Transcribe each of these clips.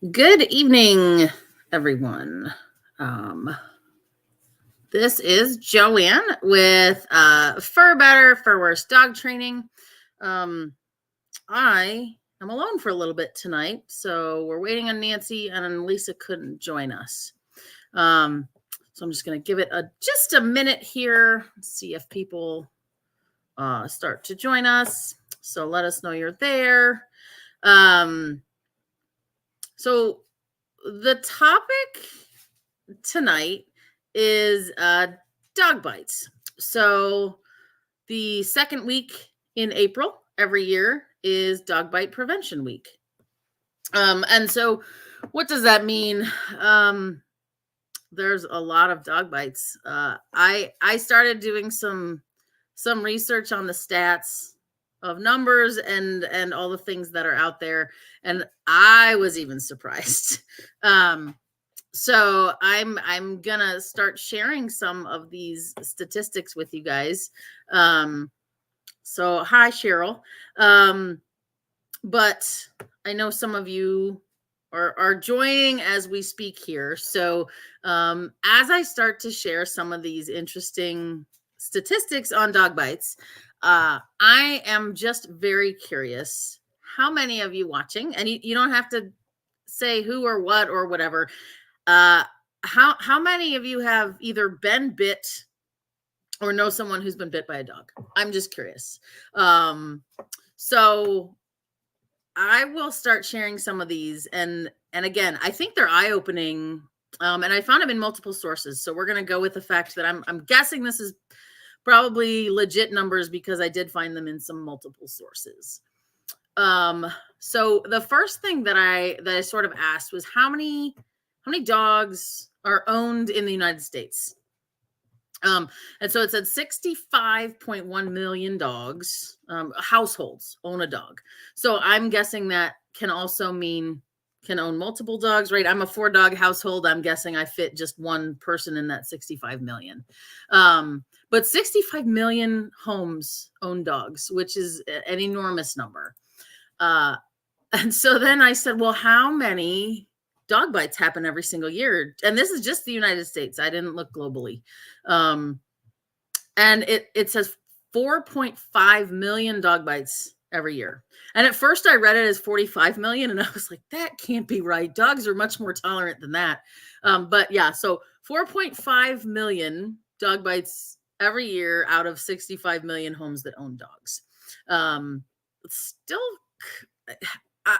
Good evening, everyone. Um, this is Joanne with Fur Better, Fur Worse Dog Training. I am alone for a little bit tonight, so we're waiting on Nancy, and Lisa couldn't join us. So I'm just going to give it just a minute here, see if people start to join us. So let us know you're there. So the topic tonight is dog bites. So the second week in April every year is Dog Bite Prevention Week. And so what does that mean? There's a lot of dog bites. I started doing some research on the stats of numbers and all the things that are out there, and I was even surprised. So I'm gonna start sharing some of these statistics with you guys. So hi Cheryl. But I know some of you are joining as we speak here. So as I start to share some of these interesting statistics on dog bites, I am just very curious how many of you watching, and you don't have to say who or what or whatever. How many of you have either been bit or know someone who's been bit by a dog? I'm just curious. So I will start sharing some of these, and again, I think they're eye-opening, and I found them in multiple sources. So we're going to go with the fact that I'm guessing this is probably legit numbers because I did find them in some multiple sources. So the first thing that I sort of asked was how many dogs are owned in the United States. And so it said 65.1 million dogs, households own a dog. So I'm guessing that can also mean can own multiple dogs, right? I'm a 4-dog household. I'm guessing I fit just one person in that 65 million. But 65 million homes own dogs, which is an enormous number. And so then I said, well, how many dog bites happen every single year? And this is just the United States. I didn't look globally. And it says 4.5 million dog bites every year. And at first I read it as 45 million. And I was like, that can't be right. Dogs are much more tolerant than that. But yeah, so 4.5 million dog bites every year out of 65 million homes that own dogs. Still,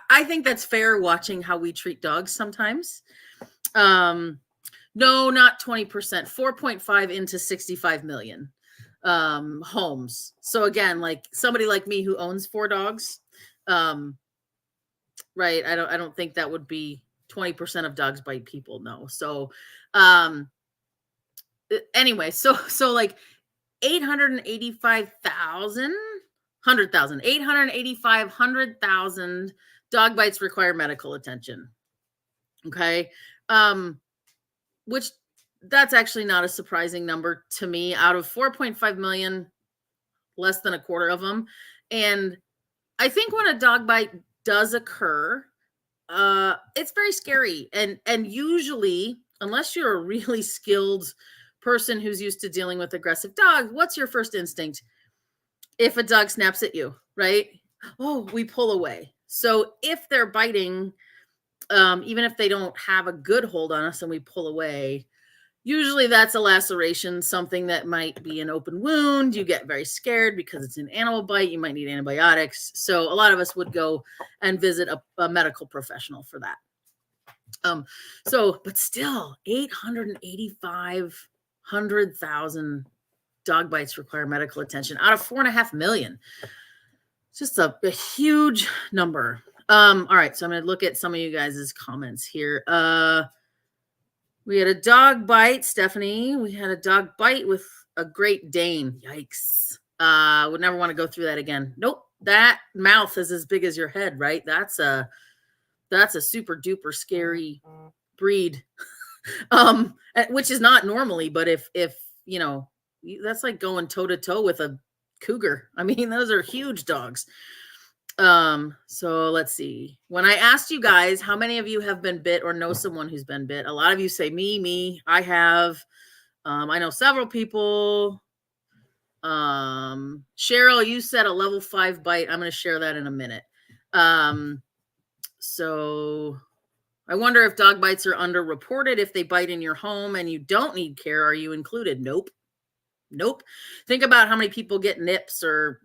I think that's fair watching how we treat dogs sometimes. No, not 20%, 4.5 into 65 million homes. So again, like somebody like me who owns 4 dogs, right? I don't think that would be 20% of dogs bite people. No. So anyway, so like 885,000 dog bites require medical attention. Okay. Which that's actually not a surprising number to me. Out of 4.5 million, less than a quarter of them. And I think when a dog bite does occur, it's very scary. And usually, unless you're a really skilled person who's used to dealing with aggressive dogs, what's your first instinct? If a dog snaps at you, right? Oh, we pull away. So if they're biting, even if they don't have a good hold on us and we pull away, usually that's a laceration, something that might be an open wound. You get very scared because it's an animal bite. You might need antibiotics. So a lot of us would go and visit a medical professional for that. But still 885,000 dog bites require medical attention out of 4.5 million. Just a huge number. All right, so I'm going to look at some of you guys' comments here. We had a dog bite, Stephanie. We had a dog bite with a Great Dane. Yikes. Would never want to go through that again. Nope. That mouth is as big as your head, right? That's a super duper scary breed. Which is not normally, but if you know, that's like going toe to toe with a cougar. I mean, those are huge dogs. So let's see. When I asked you guys how many of you have been bit or know someone who's been bit, a lot of you say me, I have. I know several people. Cheryl, you said a level 5 bite. I'm going to share that in a minute. So I wonder if dog bites are underreported. If they bite in your home and you don't need care, are you included? Nope. Think about how many people get nips or,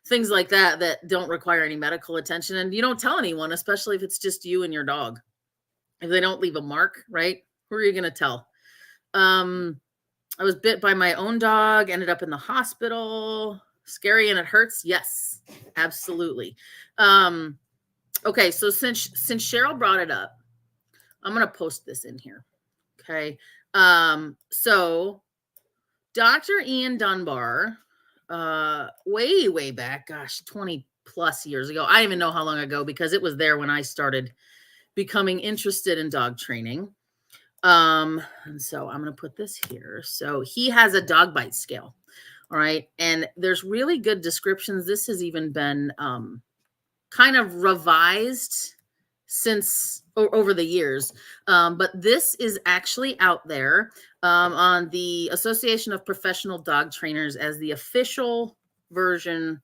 things like that that don't require any medical attention. And you don't tell anyone, especially if it's just you and your dog. If they don't leave a mark, right? Who are you going to tell? I was bit by my own dog, ended up in the hospital. Scary and it hurts. Yes, absolutely. Okay. So since Cheryl brought it up, I'm going to post this in here. Okay. So Dr. Ian Dunbar, way back, gosh, 20 plus years ago. I don't even know how long ago, because it was there when I started becoming interested in dog training. And so I'm going to put this here. So he has a dog bite scale. All right. And there's really good descriptions. This has even been, kind of revised since over the years. But this is actually out there, on the Association of Professional Dog Trainers as the official version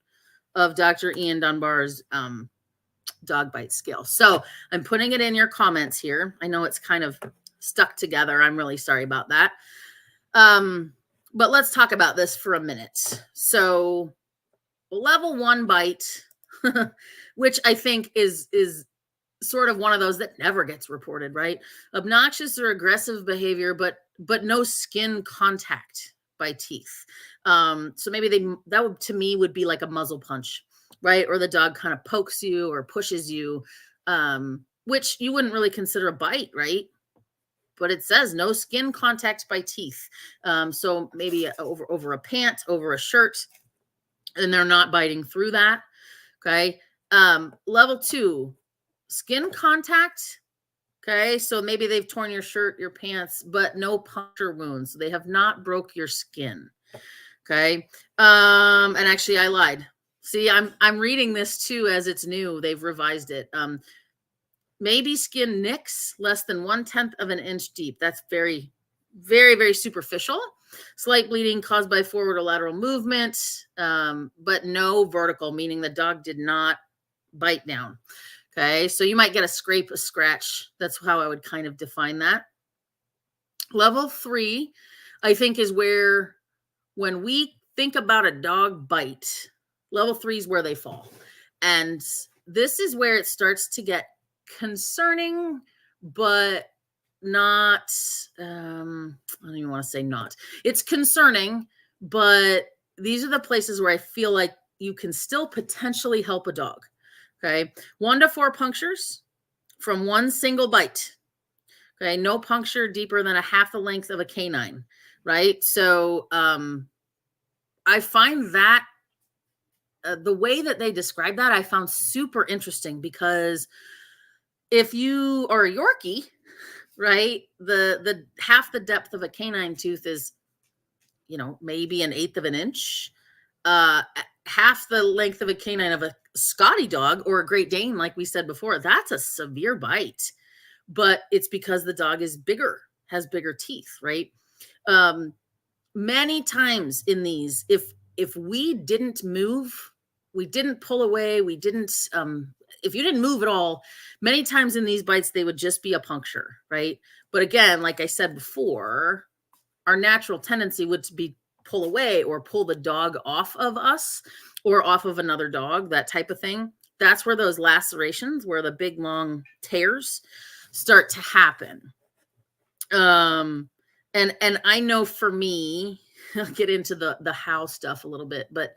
of Dr. Ian Dunbar's, dog bite scale. So I'm putting it in your comments here. I know it's kind of stuck together. I'm really sorry about that. But let's talk about this for a minute. So level 1 bite, which I think is sort of one of those that never gets reported, right? Obnoxious or aggressive behavior, but no skin contact by teeth. So maybe that would, to me, would be like a muzzle punch, right? Or the dog kind of pokes you or pushes you, which you wouldn't really consider a bite, right? But it says no skin contact by teeth. So maybe over a pant, over a shirt, and they're not biting through that. Okay. Level 2, skin contact. Okay. So maybe they've torn your shirt, your pants, but no puncture wounds. They have not broke your skin. Okay. And actually I lied. See, I'm reading this too as it's new. They've revised it. Maybe skin nicks less than 1/10 of an inch deep. That's very, very superficial. Slight bleeding caused by forward or lateral movement, but no vertical, meaning the dog did not bite down. Okay, so you might get a scrape, a scratch. That's how I would kind of define that. Level 3, I think, is where, when we think about a dog bite, level 3 is where they fall. And this is where it starts to get concerning, but not, I don't even want to say not. It's concerning, but these are the places where I feel like you can still potentially help a dog. Okay. 1 to 4 punctures from one single bite. Okay. No puncture deeper than a half the length of a canine. Right. So, I find that, the way that they describe that, I found super interesting, because if you are a Yorkie, right, the half the depth of a canine tooth is, maybe 1/8 of an inch. Half the length of a canine of a Scotty dog or a Great Dane, like we said before, that's a severe bite. But it's because the dog is bigger, has bigger teeth, right? Many times in these, if we didn't move, we didn't pull away, we didn't, if you didn't move at all, many times in these bites, they would just be a puncture, right? But again, like I said before, our natural tendency would be pull away or pull the dog off of us or off of another dog, that type of thing. That's where those lacerations, where the big long tears start to happen. And I know for me, I'll get into the how stuff a little bit, but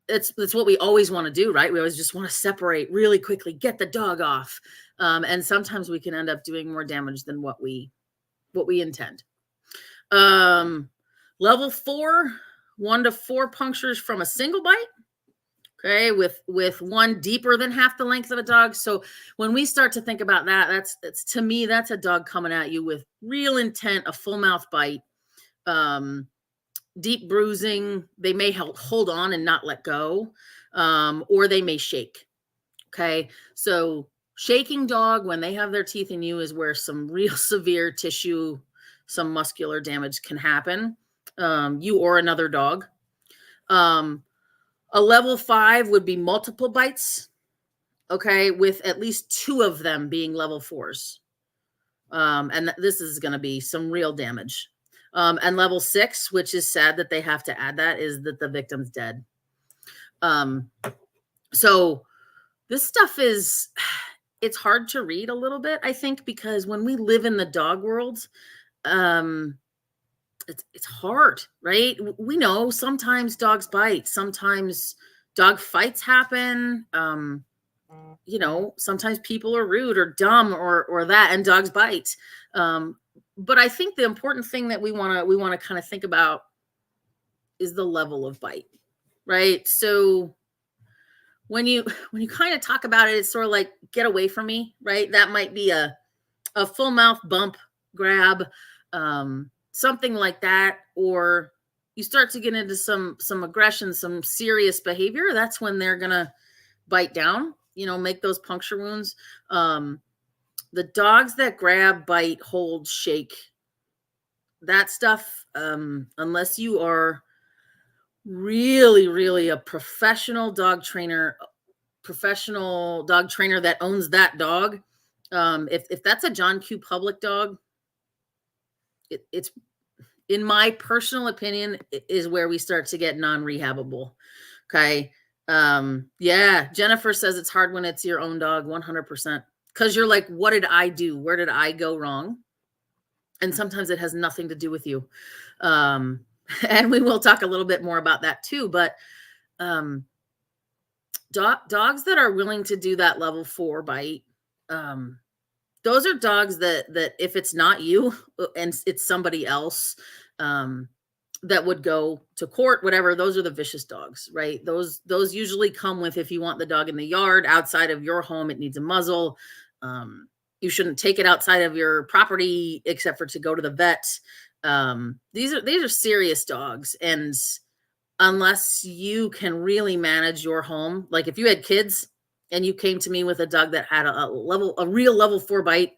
it's what we always want to do, right? We always just want to separate really quickly, get the dog off. And sometimes we can end up doing more damage than what we intend. Level 4, 1 to 4 punctures from a single bite. Okay, with one deeper than half the length of a dog. So when we start to think about that, that's to me, that's a dog coming at you with real intent, a full mouth bite, deep bruising. They may hold on and not let go. or they may shake. Okay. So shaking dog, when they have their teeth in you, is where some real severe tissue, some muscular damage can happen. You or another dog. Um, a level 5 would be multiple bites. Okay. With at least 2 of them being level 4s. And this is going to be some real damage. And level 6, which is sad that they have to add that, is that the victim's dead. So this stuff is, it's hard to read a little bit, I think, because when we live in the dog world, it's hard, right? We know sometimes dogs bite, sometimes dog fights happen. Sometimes people are rude or dumb or that, and dogs bite. But I think the important thing that we want to kind of think about is the level of bite, right? So when you kind of talk about it, it's sort of like, get away from me, right? That might be a full mouth bump, grab, something like that. Or you start to get into some aggression, some serious behavior. That's when they're gonna bite down, make those puncture wounds. The dogs that grab, bite, hold, shake, that stuff, unless you are really, really a professional dog trainer that owns that dog, if that's a John Q. Public dog, it's, in my personal opinion, is where we start to get non-rehabable. Okay. Yeah. Jennifer says it's hard when it's your own dog, 100%. Because you're like, what did I do? Where did I go wrong? And sometimes it has nothing to do with you. And we will talk a little bit more about that too. But dogs that are willing to do that level 4 bite, those are dogs that if it's not you and it's somebody else, that would go to court, whatever, those are the vicious dogs, right? Those usually come with, if you want the dog in the yard outside of your home, it needs a muzzle. You shouldn't take it outside of your property except for to go to the vet. These are serious dogs. And unless you can really manage your home, like if you had kids and you came to me with a dog that had a real level 4 bite,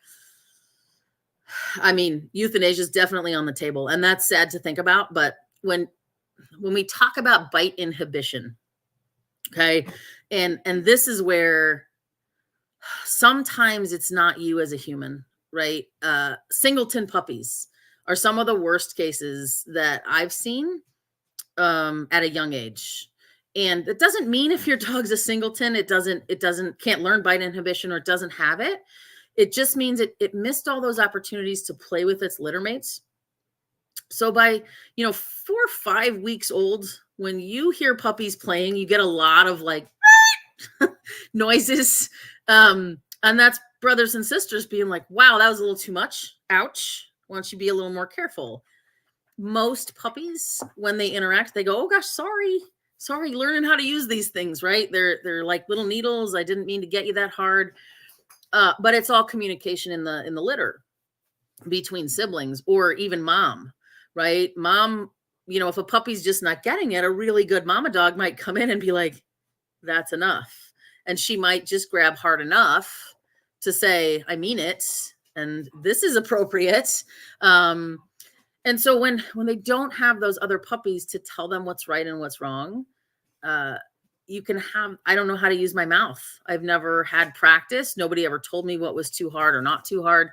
I mean, euthanasia is definitely on the table, and that's sad to think about. But when we talk about bite inhibition, okay, and this is where sometimes it's not you as a human, right? Singleton puppies are some of the worst cases that I've seen at a young age. And it doesn't mean if your dog's a singleton, it can't learn bite inhibition, or it doesn't have it. It just means it missed all those opportunities to play with its litter mates. So by 4 or 5 weeks old, when you hear puppies playing, you get a lot of like noises. And that's brothers and sisters being like, wow, that was a little too much. Ouch. Why don't you be a little more careful? Most puppies, when they interact, they go, oh gosh, sorry, learning how to use these things, right? They're like little needles. I didn't mean to get you that hard. But it's all communication in the litter between siblings, or even mom, right? Mom, if a puppy's just not getting it, a really good mama dog might come in and be like, that's enough. And she might just grab hard enough to say, I mean it, and this is appropriate. And so when they don't have those other puppies to tell them what's right and what's wrong, you can have, I don't know how to use my mouth. I've never had practice. Nobody ever told me what was too hard or not too hard.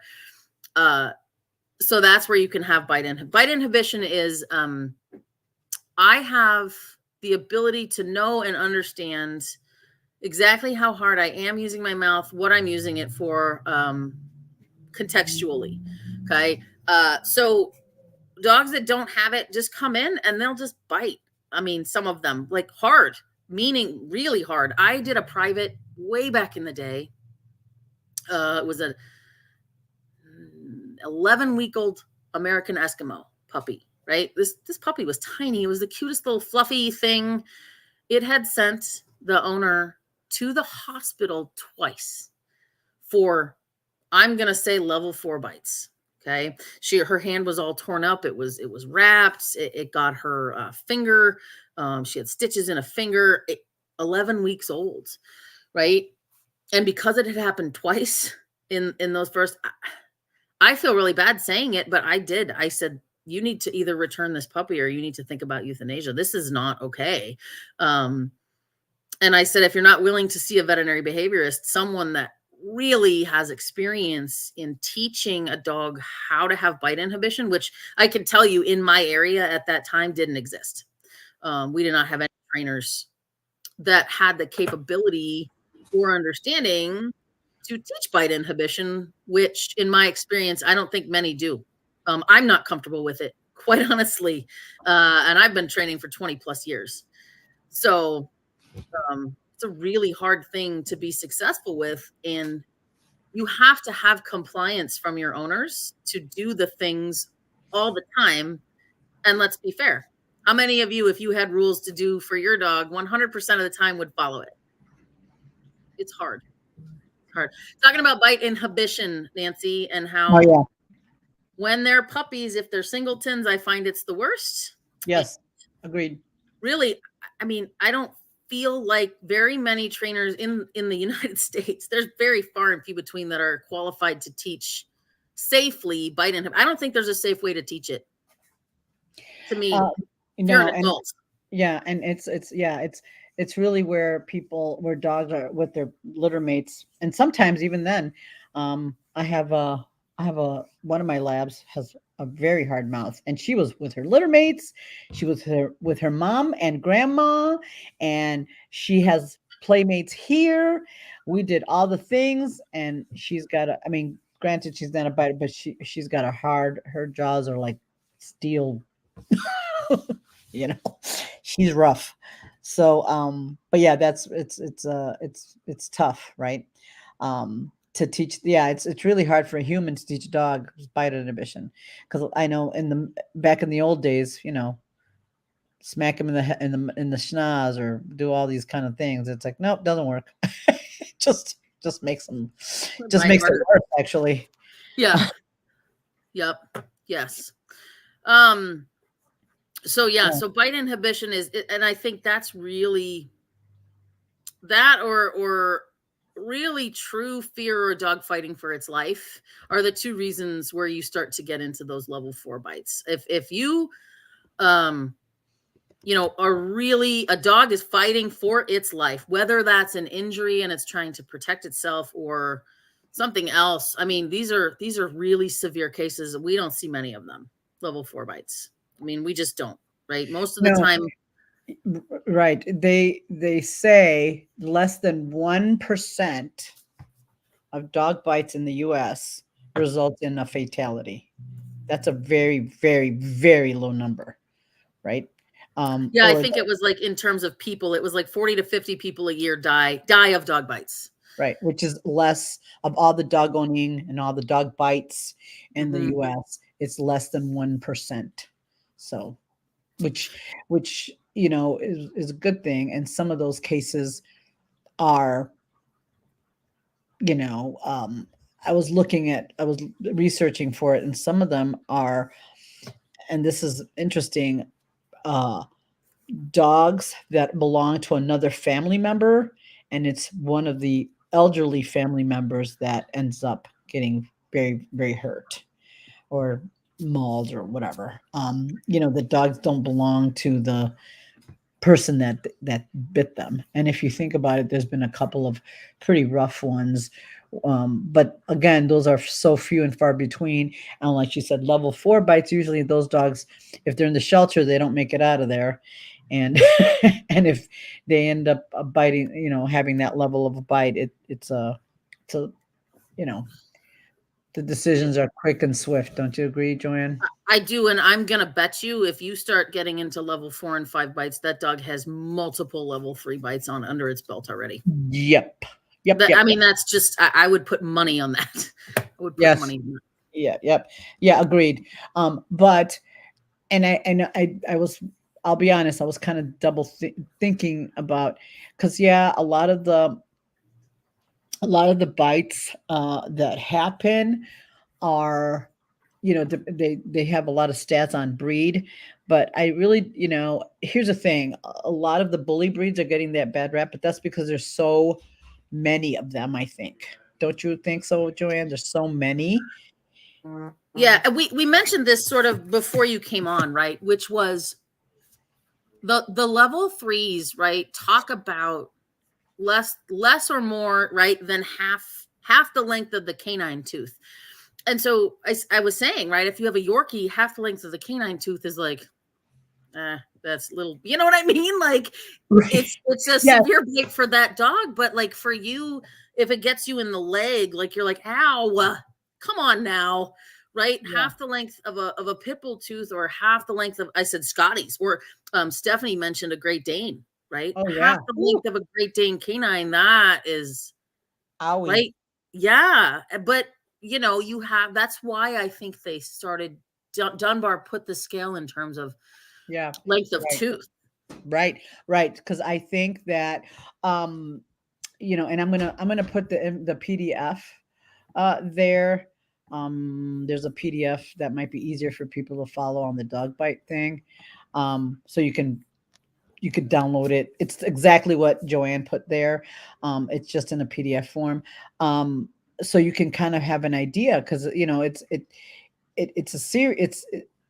So that's where you can have bite inhibition is, I have the ability to know and understand exactly how hard I am using my mouth, what I'm using it for, contextually. Okay. So dogs that don't have it just come in and they'll just bite. I mean, some of them like hard, meaning really hard. I did a private way back in the day. It was a 11-week-old American Eskimo puppy, right? This puppy was tiny. It was the cutest little fluffy thing. It had sent the owner to the hospital twice for, I'm going to say, level 4 bites. Okay. Her hand was all torn up. It was wrapped. It got her finger. She had stitches in a finger. 11 weeks old, right? And because it had happened twice in those first, I feel really bad saying it, but I did. I said, you need to either return this puppy or you need to think about euthanasia. This is not okay. Um, and I said, if you're not willing to see a veterinary behaviorist, someone that really has experience in teaching a dog how to have bite inhibition, which I can tell you in my area at that time didn't exist. We did not have any trainers that had the capability or understanding to teach bite inhibition, which in my experience, I don't think many do. I'm not comfortable with it, quite honestly. And I've been training for 20 plus years. So it's a really hard thing to be successful with. And you have to have compliance from your owners to do the things all the time. And let's be fair. How many of you, if you had rules to do for your dog, 100% of the time would follow it? It's hard. Hard. Talking about bite inhibition, Nancy, and Oh, how yeah. when they're puppies, if they're singletons, I find it's the worst. Yes. Agreed. Really, I mean, I don't feel like very many trainers in the United States. There's very far and few between that are qualified to teach safely bite inhibition. I don't think there's a safe way to teach it. To me, Uh, if you're an and adult, yeah, and it's really where dogs are with their litter mates, and sometimes even then, I have a one of my labs has a very hard mouth, and she was with her litter mates, she was with her mom and grandma, and she has playmates here. We did all the things, and she's got a. I mean, granted, she's not a biter, but she's got a hard. Her jaws are like steel. you know, she's rough. So, but yeah, it's tough, right? To teach, yeah, it's really hard for a human to teach a dog bite inhibition, because I know back in the old days, smack him in the schnoz or do all these kind of things. It's like, nope, doesn't work. just just makes them just bite makes it harder. worse, actually. Yeah. Yep. Yes. Um. So yeah. Yeah. So bite inhibition is, and I think that's really that, or really true fear or dog fighting for its life are the two reasons where you start to get into those level 4 bites. If you um are really, a dog is fighting for its life, whether that's an injury and it's trying to protect itself or something else. I mean, these are really severe cases. We don't see many of them, level 4 bites. I mean, we just don't, right? Most of the No, time. right. They say less than 1% of dog bites in the US result in a fatality. That's a very, very, very low number, right? Yeah, I Or think it was like, in terms of people, it was like 40 to 50 people a year die of dog bites. right, which is less of all the dog owning and all the dog bites in the Hmm. US, it's less than 1%. So, which is a good thing. And some of those cases are, you know, I was researching for it, and some of them are, and this is interesting, uh, dogs that belong to another family member, and it's one of the elderly family members that ends up getting very, very hurt or mauled or whatever. The dogs don't belong to the person that bit them. And if you think about it, there's been a couple of pretty rough ones. But again, those are so few and far between. And like you said, level 4 bites, usually those dogs, if they're in the shelter, they don't make it out of there. And and if they end up biting, having that level of a bite, it's a you know the decisions are quick and swift. Don't you agree, Joanne? I do, and I'm gonna bet you if you start getting into level 4 and 5 bites, that dog has multiple level 3 bites on under its belt already. Yep. Yep. That, Yep. I Yep. mean, that's just, I would put money on that. I would put Yes. money on that. Yeah. Yep. Yeah. Agreed. But and I was, I'll be honest, I was kind of thinking about, because yeah, a lot of the bites that happen are, they have a lot of stats on breed, But I really, here's the thing, a lot of the bully breeds are getting that bad rap, but that's because there's so many of them, I think. Don't you think so, Joanne? There's so many. Yeah, and we mentioned this sort of before you came on, right? Which was the level threes, right? Talk about less or more, right, than half the length of the canine tooth. And so I was saying, right, if you have a Yorkie, half the length of the canine tooth is like, that's little, you know what I mean? Like Right. it's a Yes. severe bite for that dog, but like for you, if it gets you in the leg, like you're like, ow, come on now, right? Yeah. Half the length of a pit bull tooth, or half the length of, I said Scotty's, or Stephanie mentioned a Great Dane, right? Oh, Half yeah. the Ooh, length of a Great Dane canine, that is owie. right. Yeah, but you have, that's why I think they started, Dunbar put the scale in terms of Yeah. length of Right. tooth. Right. Right. Because I think that, um, and I'm gonna put the PDF there. There's a PDF that might be easier for people to follow on the dog bite thing. So you could download it. It's exactly what Joanne put there. It's just in a PDF form. So you can kind of have an idea, because it's a serious,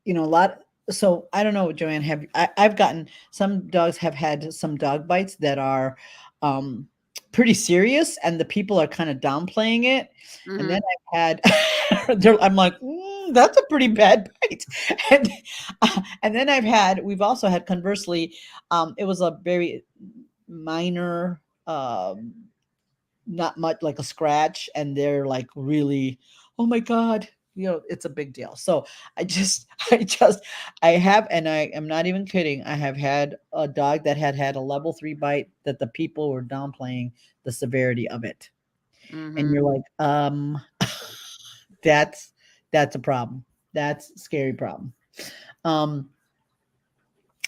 a lot. So I don't know, Joanne, I've gotten, some dogs have had some dog bites that are um pretty serious, and the people are kind of downplaying it. And then Hmm. I've had I'm like, that's a pretty bad bite. and and then we've also had, conversely, it was a very minor, not much, like a scratch, and they're like, really, oh my god, it's a big deal. So I just I have, and I am not even kidding, I have had a dog that had a level 3 bite, that the people were downplaying the severity of it. And Hmm. you're like, that's a problem. That's a scary problem. um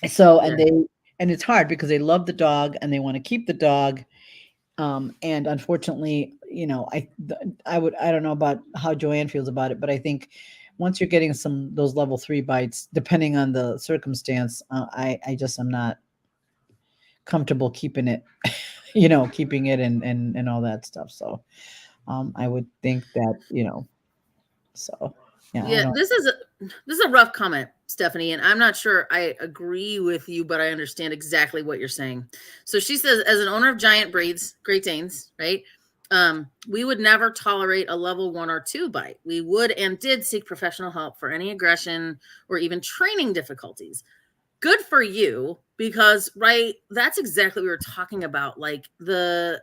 so, Yeah. and it's hard because they love the dog and they want to keep the dog. And unfortunately, I don't know about how Joanne feels about it, but I think once you're getting some those level 3 bites, depending on the circumstance, I just am not comfortable keeping it, keeping it, and all that stuff. So, I would think that, so yeah, I Yeah, don't. this is a rough comment, Stephanie, and I'm not sure I agree with you, but I understand exactly what you're saying. So she says, as an owner of giant breeds, Great Danes, right? We would never tolerate a level 1 or 2 bite. We would and did seek professional help for any aggression or even training difficulties. Good for you, because right, that's exactly what we were talking about. Like the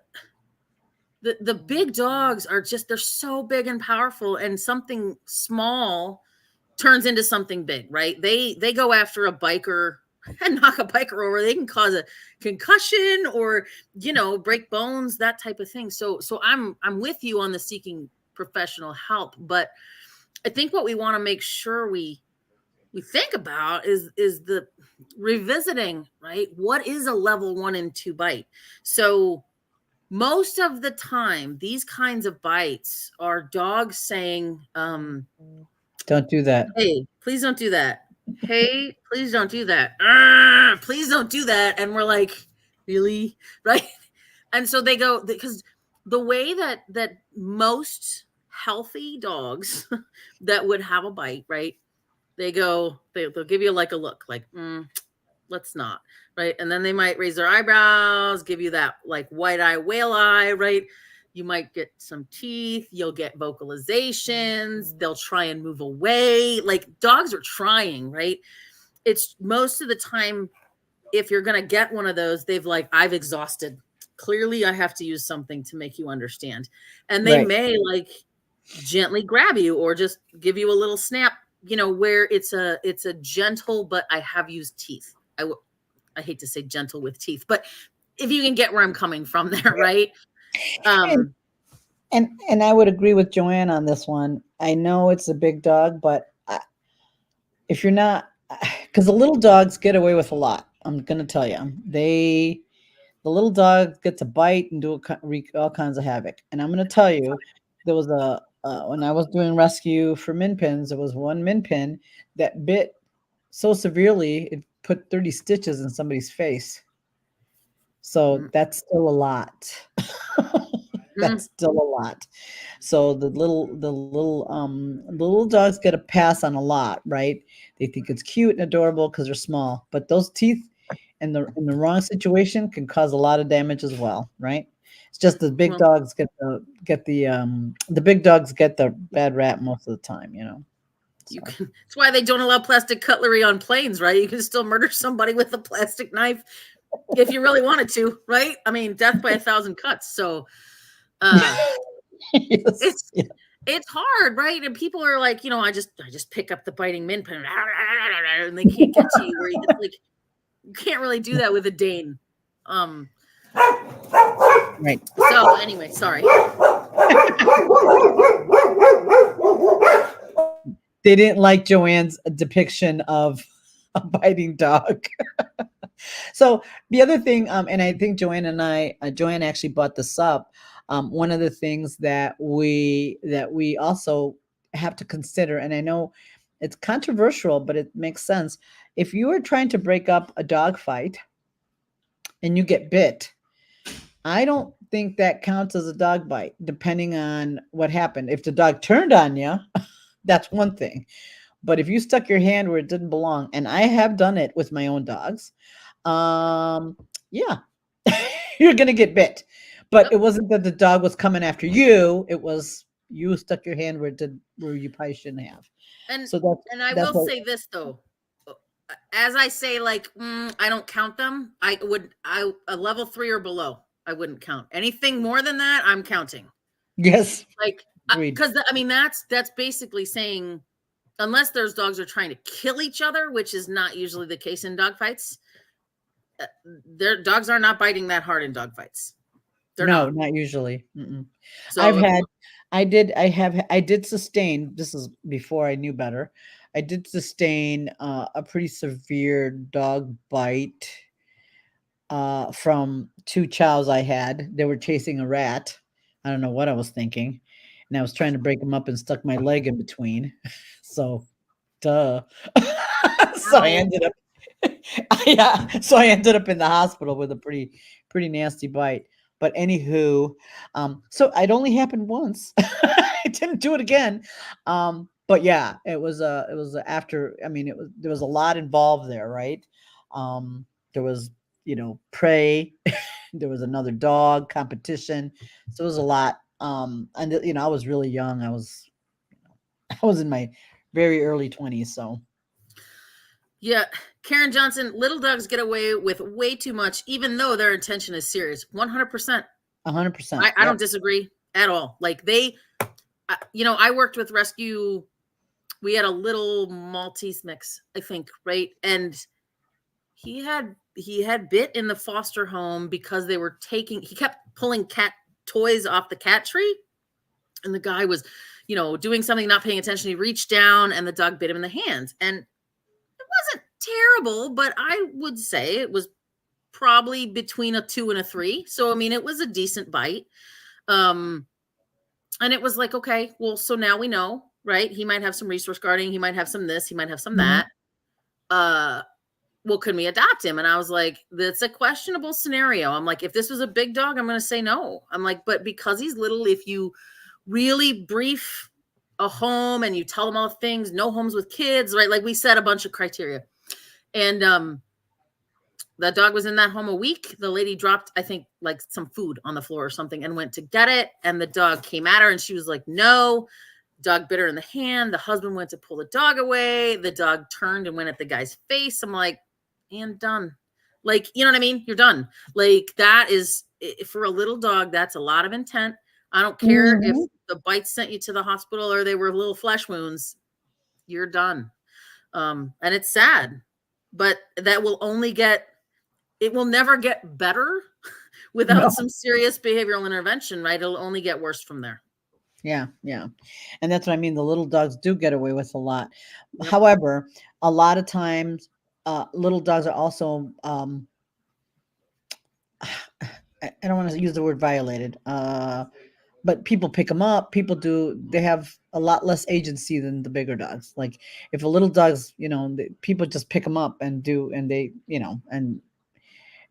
big dogs are just, they're so big and powerful, and something small turns into something big, right? They go after a biker and knock a biker over. They can cause a concussion, or break bones, that type of thing. So I'm with you on the seeking professional help, but I think what we want to make sure we think about is the revisiting, right? What is a level 1 and 2 bite? So most of the time, these kinds of bites are dogs saying, Don't do that. hey, please don't do that. Hey, please don't do that. Please don't do that. And we're like, really? Right? And so they go, because the way that most healthy dogs that would have a bite, right? They'll give you like a look, like, let's not, right? And then they might raise their eyebrows, give you that like white eye, whale eye, right? You might get some teeth, you'll get vocalizations, they'll try and move away. Like dogs are trying, right? It's most of the time, if you're going to get one of those, they've like, I've exhausted. Clearly, I have to use something to make you understand. And they Right. may like gently grab you or just give you a little snap, where it's a gentle, but I have used teeth. I hate to say gentle with teeth, but if you can get where I'm coming from there, right? And Um, I would agree with Joanne on this one. I know it's a big dog, but if you're not, because the little dogs get away with a lot. I'm gonna tell you, the little dog gets a bite and wreak all kinds of havoc. And I'm gonna tell you, there was when I was doing rescue for min pins, there was one min pin that bit so severely it put 30 stitches in somebody's face. So Mm, that's still a lot. mm, That's still a lot. So the little dogs get a pass on a lot, right? They think it's cute and adorable because they're small, but those teeth in the wrong situation can cause a lot of damage as well, right? It's just the big well, dogs the big dogs get the bad rap most of the time, you know. you So can. It's why they don't allow plastic cutlery on planes, right? You can still murder somebody with a plastic knife if you really wanted to, right? I mean, death by a thousand cuts. So, uh, yes, it's yeah. it's hard, right? And people are like, I just pick up the biting min pin, and they can't get to you. Where it's like you can't really do that with a Dane. Um. Right. So anyway, sorry. They didn't like Joanne's depiction of a biting dog. So the other thing, and I think Joanne actually brought this up. One of the things that we also have to consider, and I know it's controversial, but it makes sense. If you are trying to break up a dog fight and you get bit, I don't think that counts as a dog bite, depending on what happened. If the dog turned on you, that's one thing. But if you stuck your hand where it didn't belong, and I have done it with my own dogs, um, yeah, you're gonna get bit. But Yep. it wasn't that the dog was coming after you, it was you stuck your hand where you probably shouldn't have. And So and I that's will what say this though, as I say, like I don't count them. I a level 3 or below. I wouldn't count anything more than that. I'm counting. yes, Like agreed. because I mean that's basically saying unless those dogs are trying to kill each other, which is not usually the case in dog fights. Their dogs are not biting that hard in dog fights. They're No, not. not usually. Mm-mm. I've So had I did sustain, this is before I knew better. I did sustain a pretty severe dog bite from two chows I had. They were chasing a rat. I don't know what I was thinking. And I was trying to break them up and stuck my leg in between. So, duh. So I ow. ended up yeah, so I ended up in the hospital with a pretty nasty bite. But anywho, so it only happened once. I didn't do it again. But yeah, it was after. I mean, it was there was a lot involved there, right? There was prey. There was another dog competition. So it was a lot. And I was really young. I was in my very early 20s. So Yeah, Karen Johnson, little dogs get away with way too much, even though their intention is serious. 100%. 100%. I Yep. don't disagree at all. Like I worked with rescue. We had a little Maltese mix, I think, right? And he had bit in the foster home because they were he kept pulling cat toys off the cat tree. And the guy was, doing something, not paying attention. He reached down and the dog bit him in the hands. And it wasn't terrible, but I would say it was probably between a 2 and a 3. So I mean, it was a decent bite. Um, and it was like, okay, well, so now we know, right? He might have some resource guarding, he might have some this, he might have some Mhm. that. Uh, well, can we adopt him? And I was like, that's a questionable scenario. I'm like, if this was a big dog, I'm going to say no. I'm like, but because he's little, if you really brief a home and you tell them all the things, no homes with kids, right? Like we set a bunch of criteria. And the dog was in that home a week. The lady dropped, I think, like some food on the floor or something and went to get it. And the dog came at her and she was like, no. Dog bit her in the hand. The husband went to pull the dog away. The dog turned and went at the guy's face. I'm like, and done. Like, you know what I mean? You're done. Like, that is, for a little dog, that's a lot of intent. I don't care if Mhm. the bites sent you to the hospital or they were little flesh wounds. You're done. And it's sad, but it will never get better without No. some serious behavioral intervention, right? It'll only get worse from there. Yeah, yeah. And that's what I mean, the little dogs do get away with a lot. Yep. However, a lot of times, little dogs are also, I don't wanna use the word violated, but people pick them up. People do. They have a lot less agency than the bigger dogs. Like if a little dog's, people just pick them up and do, and they,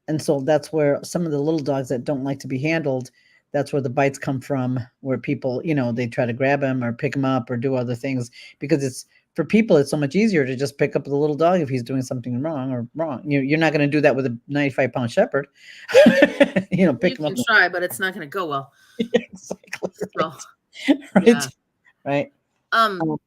and so that's where some of the little dogs that don't like to be handled, that's where the bites come from, where people, they try to grab him or pick him up or do other things, because it's for people, it's so much easier to just pick up the little dog if he's doing something wrong. You're not going to do that with a 95-pound shepherd. You Pick him up. can try, but it's not going to go well. Exactly. So, Right. yeah. Right. All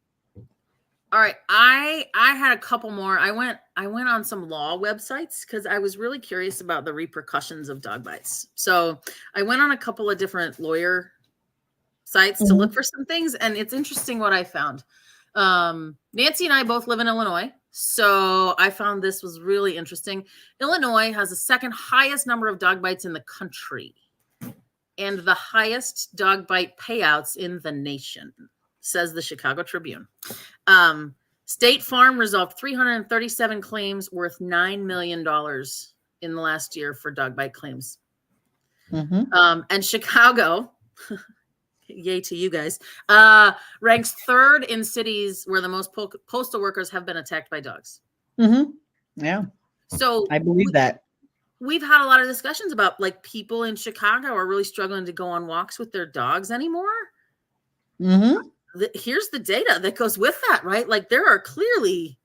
right. I had a couple more. I went on some law websites because I was really curious about the repercussions of dog bites. So I went on a couple of different lawyer sites to look for some things, and it's interesting what I found. Nancy and I both live in Illinois, so I found this was really interesting. Illinois has the second highest number of dog bites in the country and the highest dog bite payouts in the nation, says the Chicago Tribune. State Farm resolved 337 claims worth $9 million in the last year for dog bite claims. And Chicago, yay to you guys, ranks third in cities where the most postal workers have been attacked by dogs. Yeah. So I believe that. We've had a lot of discussions about, like, people in Chicago are really struggling to go on walks with their dogs anymore. Here's the data that goes with that, right? Like, there are clearly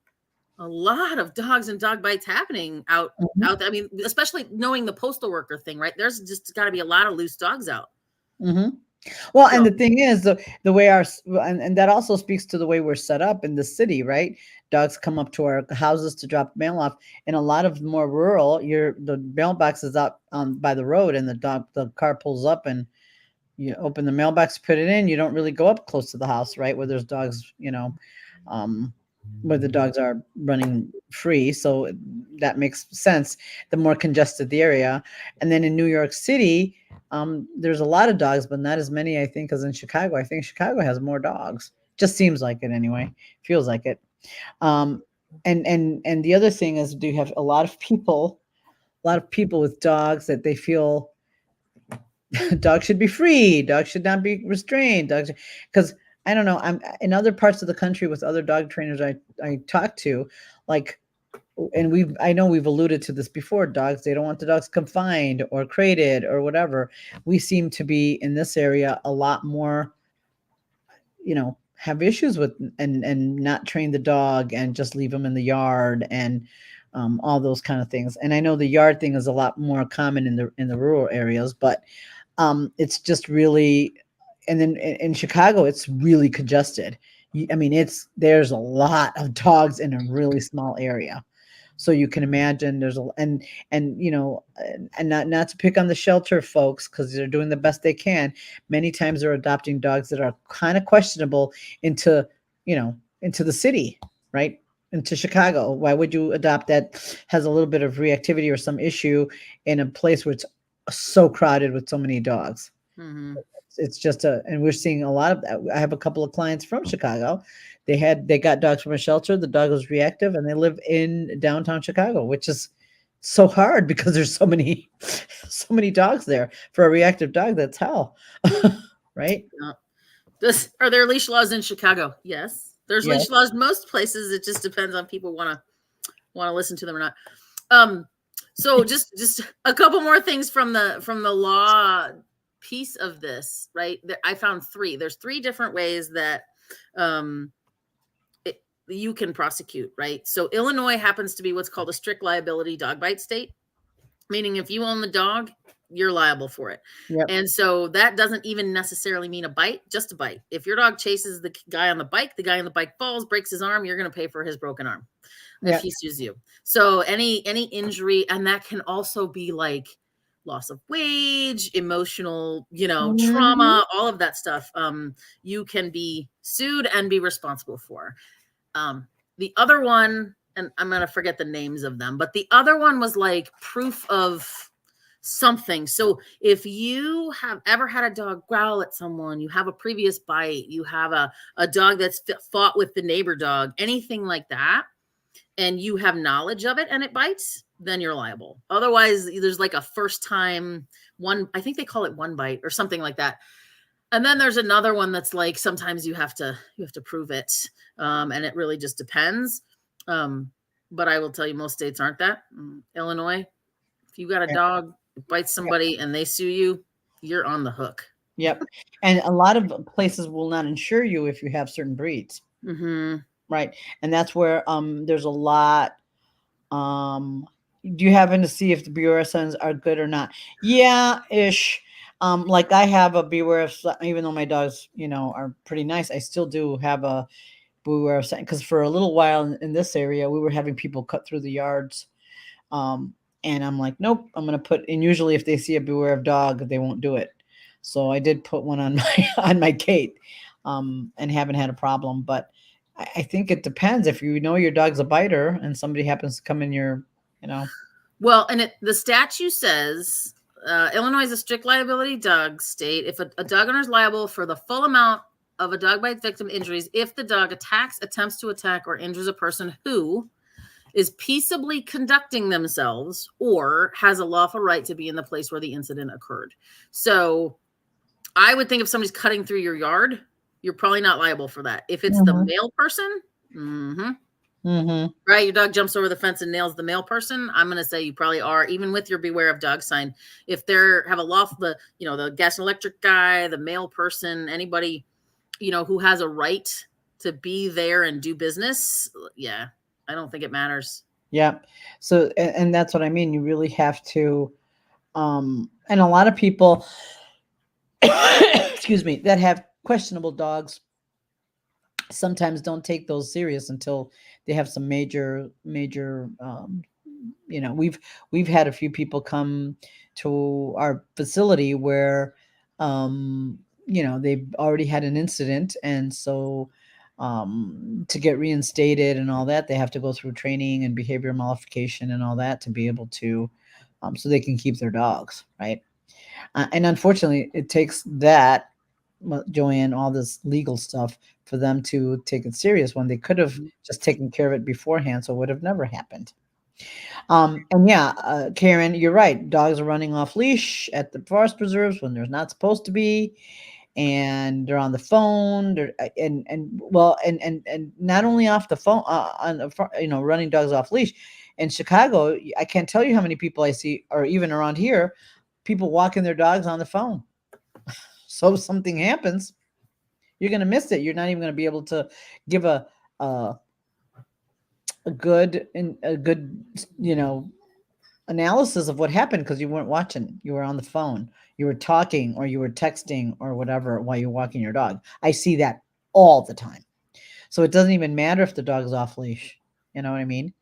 a lot of dogs and dog bites happening out there. I mean, especially knowing the postal worker thing, right? There's just got to be a lot of loose dogs out. Well, and the thing is, the way and that also speaks to the way we're set up in the city, right? Dogs come up to our houses to drop mail off. In a lot of more rural, the mailbox is up by the road, and the car pulls up, and you open the mailbox, put it in. You don't really go up close to the house, right? Where there's dogs, where the dogs are running free. So that makes sense. The more congested the area. And then in New York City, there's a lot of dogs, but not as many, I think, as in Chicago. I think Chicago has more dogs. Just seems like it anyway. Feels like it. And the other thing is, do you have a lot of people with dogs that they feel dogs should be free, dogs should not be restrained, because I don't know, I'm in other parts of the country with other dog trainers I talk to, like, and I know we've alluded to this before, they don't want the dogs confined or crated or whatever. We seem to be in this area a lot more, have issues with and not train the dog and just leave them in the yard and all those kind of things. And I know the yard thing is a lot more common in the rural areas, but it's just really, and then in Chicago, it's really congested. I mean, there's a lot of dogs in a really small area. So you can imagine and not to pick on the shelter folks, because they're doing the best they can. Many times they're adopting dogs that are kind of questionable into the city, right? Into Chicago. Why would you adopt that has a little bit of reactivity or some issue in a place where it's so crowded with so many dogs? It's just and we're seeing a lot of that. I have a couple of clients from Chicago. They got dogs from a shelter. The dog was reactive, and they live in downtown Chicago, which is so hard because there's so many dogs there. For a reactive dog, that's hell. Right? Are there leash laws in Chicago? Yes. There's leash laws most places. It just depends on people want to listen to them or not. So just a couple more things from the law piece of this, right? I found three. There's three different ways that you can prosecute, right? So Illinois happens to be what's called a strict liability dog bite state, meaning if you own the dog, you're liable for it. And so that doesn't even necessarily mean a bite, just a bite. If your dog chases the guy on the bike falls, breaks his arm, you're going to pay for his broken arm if he sues you. So any injury, and that can also be like loss of wage, emotional, trauma, all of that stuff, you can be sued and be responsible for. The other one, and I'm going to forget the names of them, but the other one was like proof of something. So if you have ever had a dog growl at someone, you have a previous bite, you have a dog that's fought with the neighbor dog, anything like that, and you have knowledge of it and it bites, then you're liable. Otherwise, there's like a first time one, I think they call it one bite or something like that. And then there's another one that's like sometimes you have to prove it, and it really just depends. Um, but I will tell you, most states aren't that. Illinois, if you got a Yeah. dog, it bites somebody, and they sue you, you're on the hook. Yep. And a lot of places will not insure you if you have certain breeds, Hmm. right? And that's where there's a lot. Do you happen to see if the Bureau signs are good or not? Yeah, ish. Like I have a beware of, even though my dogs, are pretty nice, I still do have a beware of because for a little while in this area, we were having people cut through the yards. Um, and I'm like, nope, I'm gonna put. And usually, if they see a beware of dog, they won't do it. So I did put one on my on my gate, and haven't had a problem. But I think it depends. If you know your dog's a biter, and somebody happens to come in your, you know, Well, and the statute says Illinois is a strict liability dog state. If a dog owner is liable for the full amount of a dog bite victim injuries if the dog attacks, attempts to attack, or injures a person who is peaceably conducting themselves or has a lawful right to be in the place where the incident occurred. So I would think if somebody's cutting through your yard, you're probably not liable for that. If it's the Mhm. male person, Mhm. right, your dog jumps over the fence and nails the male person, I'm going to say you probably are, even with your beware of dog sign. If they're have a lawful, the gas and electric guy, the male person, anybody, who has a right to be there and do business, yeah, I don't think it matters. Yeah. So, and that's what I mean. You really have to, and a lot of people, excuse me, that have questionable dogs sometimes don't take those serious until they have some major we've had a few people come to our facility where they've already had an incident, and so to get reinstated and all that, they have to go through training and behavior modification and all that to be able to so they can keep their dogs, right? And unfortunately, it takes that, Joanne, all this legal stuff for them to take it serious when they could have just taken care of it beforehand, so it would have never happened. And yeah, Karen, you're right. Dogs are running off leash at the forest preserves when they're not supposed to be, and they're on the phone. And not only off the phone, running dogs off leash. In Chicago, I can't tell you how many people I see, or even around here, people walking their dogs on the phone. So if something happens, you're going to miss it. You're not even going to be able to give a good analysis of what happened because you weren't watching. You were on the phone. You were talking, or you were texting, or whatever, while you're walking your dog. I see that all the time. So it doesn't even matter if the dog's off leash. You know what I mean?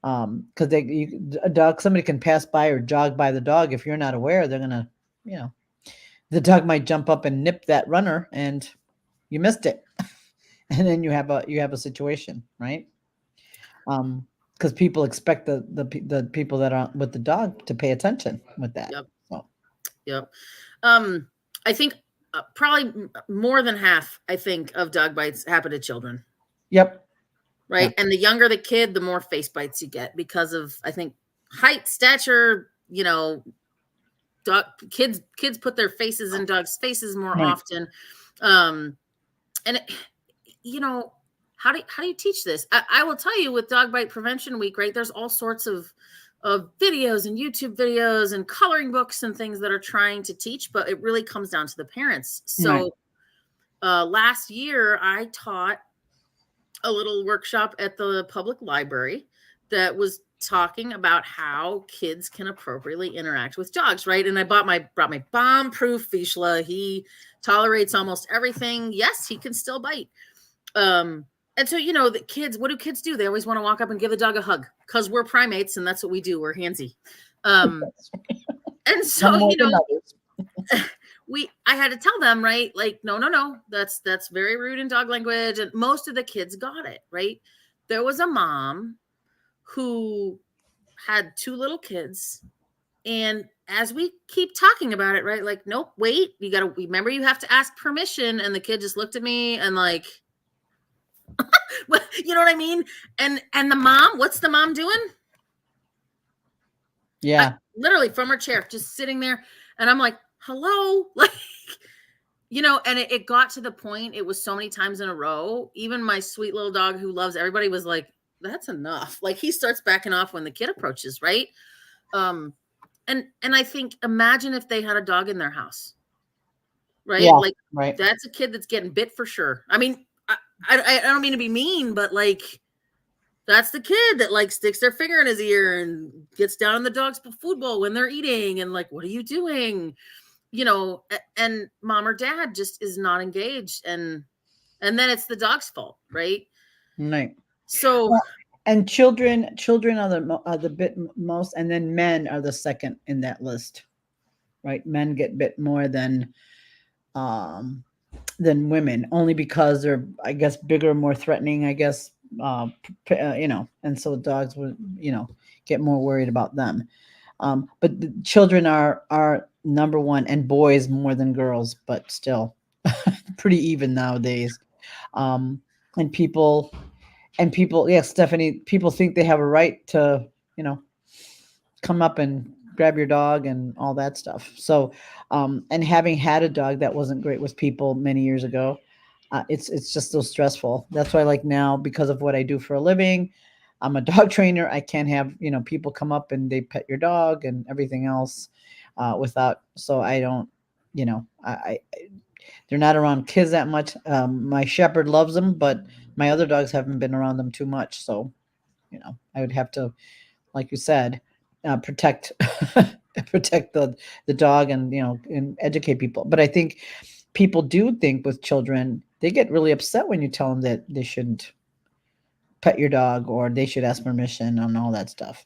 Because a dog, somebody can pass by or jog by the dog. If you're not aware, they're gonna, you know, the dog might jump up and nip that runner, and you missed it, and then you have a situation, right? Because people expect the people that are with the dog to pay attention with that. Yep. So Yep. I think probably more than half, I think, of dog bites happen to children, yep, yeah, right? And the younger the kid, the more face bites you get because of, I think, height, stature, dog kids put their faces in dogs' faces more right, often. Um, and how do you teach this? I will tell you, with Dog Bite Prevention Week, right? There's all sorts of videos and YouTube videos and coloring books and things that are trying to teach, but it really comes down to the parents. right, So last year, I taught a little workshop at the public library that was talking about how kids can appropriately interact with dogs, right? And I brought my bomb-proof Vizsla. He tolerates almost everything. Yes, he can still bite. And so, the kids, what do kids do? They always want to walk up and give the dog a hug because we're primates and that's what we do. We're handsy. And so, some more than others. I had to tell them, right? Like, no, that's very rude in dog language. And most of the kids got it, right? There was a mom who had two little kids. And as we keep talking about it, right? Like, nope, wait, you got to remember, you have to ask permission. And the kid just looked at me and like, you know what I mean? And the mom, what's the mom doing? Yeah, Literally from her chair, just sitting there. And I'm like, hello, like, And it got to the point, it was so many times in a row, even my sweet little dog who loves everybody was like, that's enough. Like, he starts backing off when the kid approaches, right? Um, and I think, imagine if they had a dog in their house, right? Yeah, Like, right. that's a kid that's getting bit for sure. I mean, I don't mean to be mean, but like, that's the kid that like sticks their finger in his ear and gets down in the dog's food bowl when they're eating, and like, what are you doing? And mom or dad just is not engaged, and then it's the dog's fault, right? Right. So Well, and children are the bit most, and then men are the second in that list, right? Men get bit more um than women, only because they're, I guess, bigger, more threatening, I guess, and so dogs would, get more worried about them. But the children are number one, and boys more than girls, but still pretty even nowadays. Um, and people, yes, Stephanie, people think they have a right to, you know, come up and grab your dog and all that stuff. So, and having had a dog that wasn't great with people many years ago, it's just so stressful. That's why, like now, because of what I do for a living, I'm a dog trainer. I can't have people come up and they pet your dog and everything else, without. So I don't, I they're not around kids that much. My shepherd loves them, but my other dogs haven't been around them too much. So I would have to, like you said, protect protect the dog, and and educate people. But I think people do think with children, they get really upset when you tell them that they shouldn't pet your dog or they should ask permission and all that stuff.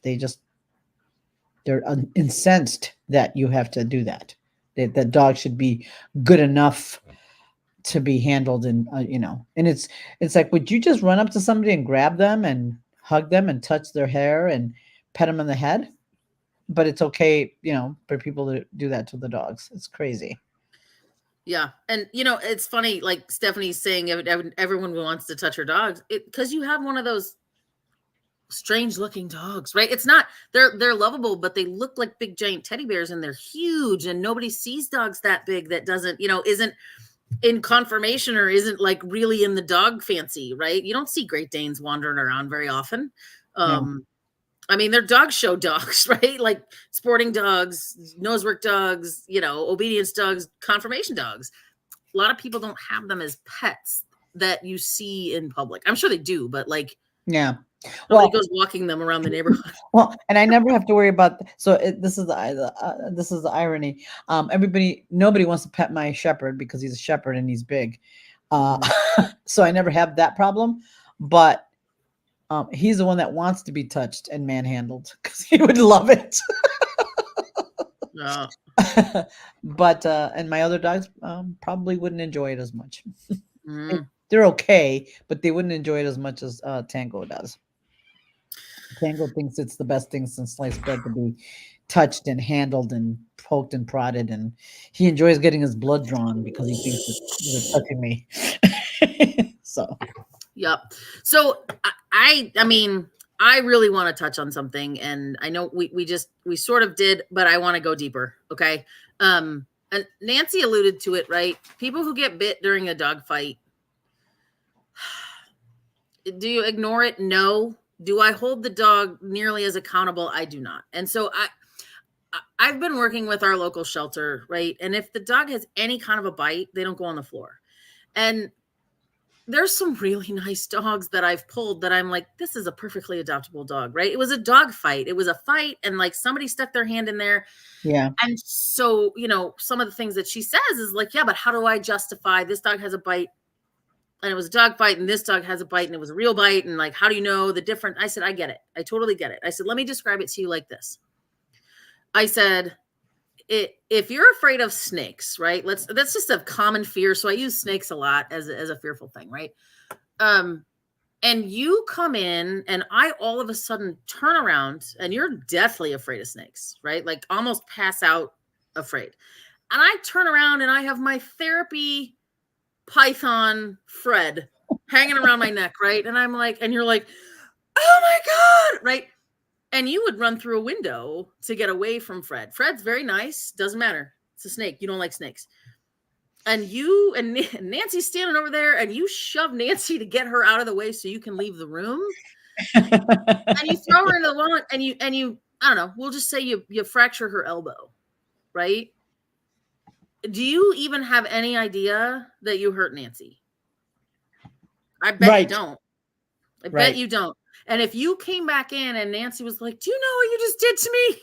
They're incensed that you have to do that. That the dog should be good enough to be handled, and and it's like, would you just run up to somebody and grab them and hug them and touch their hair and pet them on the head? But it's okay, for people to do that to the dogs. It's crazy. yeah, and it's funny, like Stephanie's saying, everyone wants to touch her dogs, because you have one of those strange looking dogs, right? It's not, they're lovable, but they look like big giant teddy bears, and they're huge, and nobody sees dogs that big that doesn't, isn't in conformation, or isn't like really in the dog fancy, right? You don't see Great Danes wandering around very often. Yeah. I mean, they're dog show dogs, right? Like sporting dogs, nose work dogs, obedience dogs, conformation dogs. A lot of people don't have them as pets that you see in public. I'm sure they do, but like, Yeah. nobody Well, goes walking them around the neighborhood. and I never have to worry about. So this is the irony. Nobody wants to pet my shepherd because he's a shepherd and he's big. Uh, Mhm. so I never have that problem. But he's the one that wants to be touched and manhandled because he would love it. Uh, But and my other dogs probably wouldn't enjoy it as much. mm. They're okay, but they wouldn't enjoy it as much as Tango does. Tango thinks it's the best thing since sliced bread to be touched and handled and poked and prodded, and he enjoys getting his blood drawn because he thinks they're touching me. So Yep. So I mean, I really want to touch on something, and I know we sort of did, but I want to go deeper. Okay. And Nancy alluded to it, right? People who get bit during a dog fight, do you ignore it? No. Do I hold the dog nearly as accountable? I do not. And so I've been working with our local shelter, right? And if the dog has any kind of a bite, they don't go on the floor. And there's some really nice dogs that I've pulled that I'm like, this is a perfectly adoptable dog, right? It was a dog fight. It was a fight, and like somebody stuck their hand in there. yeah, And so, some of the things that she says is like, yeah, but how do I justify this dog has a bite, and it was a dog fight, and this dog has a bite, and it was a real bite, and like, how do you know the difference? I said, I get it. I totally get it. I said, let me describe it to you like this. I said, if you're afraid of snakes, right? That's just a common fear. So I use snakes a lot as a fearful thing, right? Um, and you come in, and I all of a sudden turn around, and you're deathly afraid of snakes, right? Like almost pass out afraid. And I turn around, and I have my therapy python Fred hanging around my neck, right? And I'm like, and you're like, oh my God, right? And you would run through a window to get away from Fred. Fred's very nice, doesn't matter. It's a snake. You don't like snakes. and you and Nancy's standing over there, and you shove Nancy to get her out of the way so you can leave the room, and you throw her into the lawn, and you I don't know, we'll just say you fracture her elbow, right? Do you even have any idea that you hurt Nancy? I bet you Right, don't. I bet right, you don't. And if you came back in and Nancy was like, "Do you know what you just did to me?"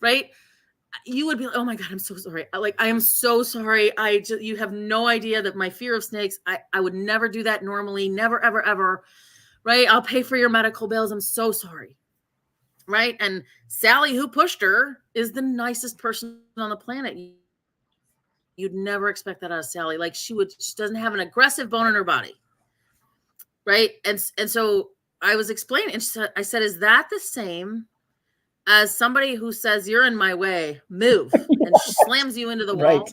right? You would be like, "Oh my god, I'm so sorry. I am so sorry. You have no idea that my fear of snakes. I would never do that normally. Never ever ever. Right? I'll pay for your medical bills. I'm so sorry." Right? And Sally, who pushed her, is the nicest person on the planet. You'd never expect that out of Sally. Like she doesn't have an aggressive bone in her body. Right? And so I was explaining, and I said, "Is that the same as somebody who says you're in my way, move," and slams you into the right, wall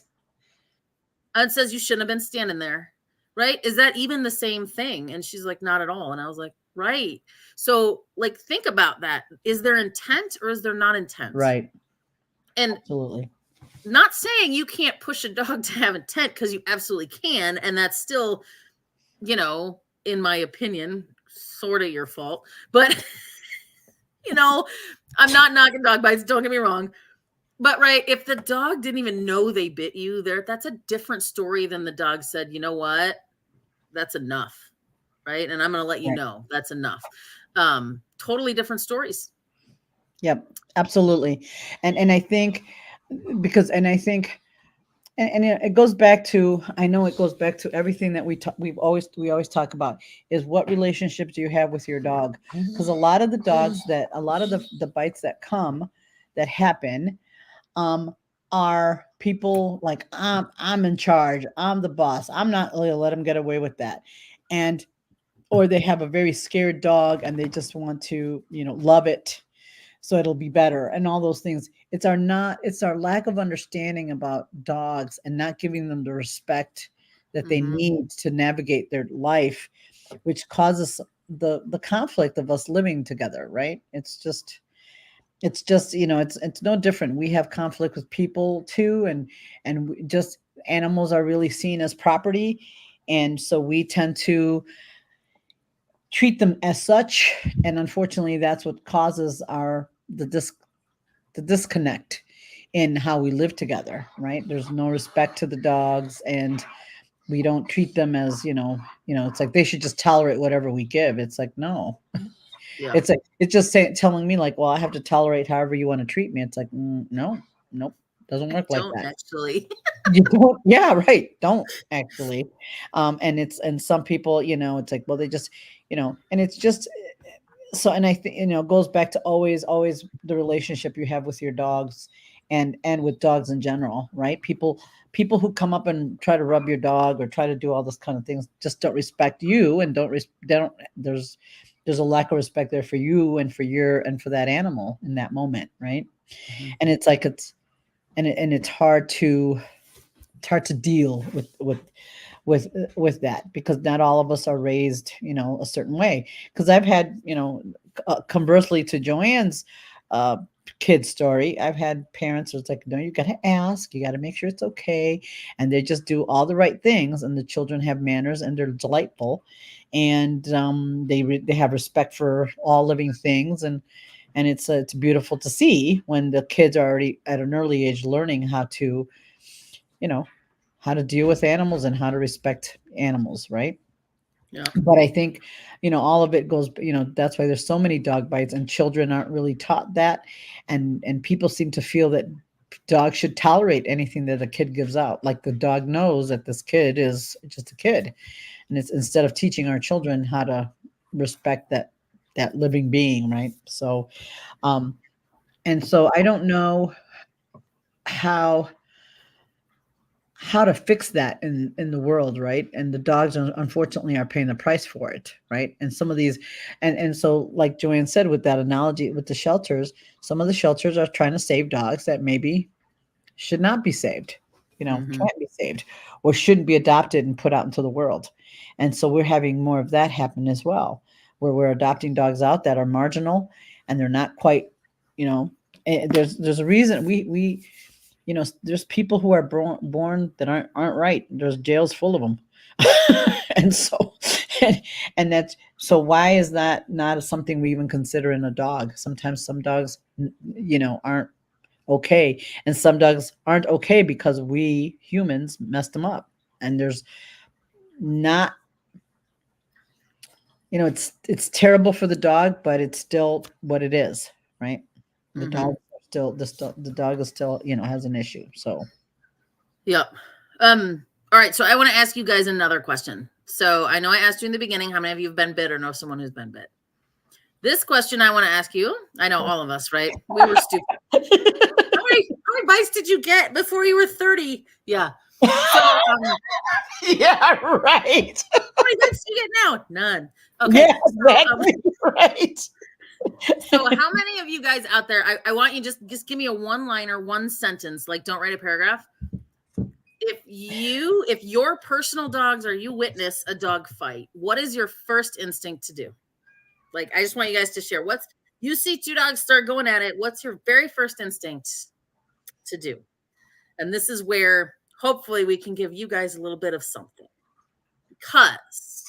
and says you shouldn't have been standing there, right? Is that even the same thing? And she's like, "Not at all." And I was like, right. So like, think about that. Is there intent or is there not intent? right. And Absolutely. not saying you can't push a dog to have intent, because you absolutely can, and that's still, in my opinion, sort of your fault. But you know I'm not knocking dog bites, don't get me wrong. But right, if the dog didn't even know they bit you, that's a different story than the dog said, "You know what? That's enough." Right? And I'm going to let you Right. know that's enough. Totally different stories. Yep. Absolutely. And I think because and I think and it goes back to, I know it goes back to everything that we always talk about is what relationships do you have with your dog? Because a lot of the bites that come that happen um are people like, I'm in charge, I'm the boss, I'm not going to let them get away with that. And or they have a very scared dog and they just want to, love it so it'll be better and all those things. It's our lack of understanding about dogs and not giving them the respect that they Hmm. need to navigate their life, which causes the conflict of us living together, right? It's just, it's no different. We have conflict with people too, just animals are really seen as property, and so we tend to treat them as such, and unfortunately that's what causes the disconnect in how we live together, right? There's no respect to the dogs, and we don't treat them as, it's like they should just tolerate whatever we give. It's like, no. Yeah. It's just telling me like, well, I have to tolerate however you want to treat me. It's like, no, nope, doesn't I work like don't that. actually. You don't, yeah, right. Don't actually. And some people, it's like, well, they just, and it's just so. And I think, it goes back to always the relationship you have with your dogs and with dogs in general, right? People who come up and try to rub your dog or try to do all this kind of things just don't respect you, and they don't there's a lack of respect there for you and for that animal in that moment, right? Mhm. And it's like and it's hard to deal with that, because not all of us are raised, a certain way. Because I've had, conversely to Joanne's uh, kid story, I've had parents who's like, no, you got to ask, you got to make sure it's okay, and they just do all the right things, and the children have manners and they're delightful, and they have respect for all living things, and it's beautiful to see when the kids are already at an early age learning you know how to deal with animals and how to respect animals, right? Yeah. But I think, all of it goes, that's why there's so many dog bites, and children aren't really taught that. And people seem to feel that dogs should tolerate anything that a kid gives out. Like the dog knows that this kid is just a kid. And it's instead of teaching our children how to respect that living being, right? So and so I don't know how to fix that in the world, right? And the dogs unfortunately are paying the price for it, right? And some of these, and so like Joanne said with that analogy with the shelters, some of the shelters are trying to save dogs that maybe should not be saved, Hmm. can't be saved, or shouldn't be adopted and put out into the world. And so we're having more of that happen as well, where we're adopting dogs out that are marginal, and they're not quite, you know there's a reason we there's people who are born that aren't right. There's jails full of them. And so, and, and that's so why is that not something we even consider in a dog? Sometimes some dogs, aren't okay, and some dogs aren't okay because we humans messed them up. And there's not, it's terrible for the dog, but it's still what it is, right? The Mm-hmm. dog the dog is still, has an issue. So Yep. All right. So I want to ask you guys another question. So I know I asked you in the beginning how many of you have been bit or know someone who's been bit. This question I want to ask you. I know all of us, right? We were stupid. How many bites did you get before you were 30? Yeah. So yeah, right. how many bites do you get now? None. Okay. Yeah, exactly. Right. So how many of you guys out there, I want you just give me a one-liner, one sentence, like don't write a paragraph. If your personal dogs or you witness a dog fight, what is your first instinct to do? Like, I just want you guys to share. You see two dogs start going at it, what's your very first instinct to do? And this is where hopefully we can give you guys a little bit of something. Because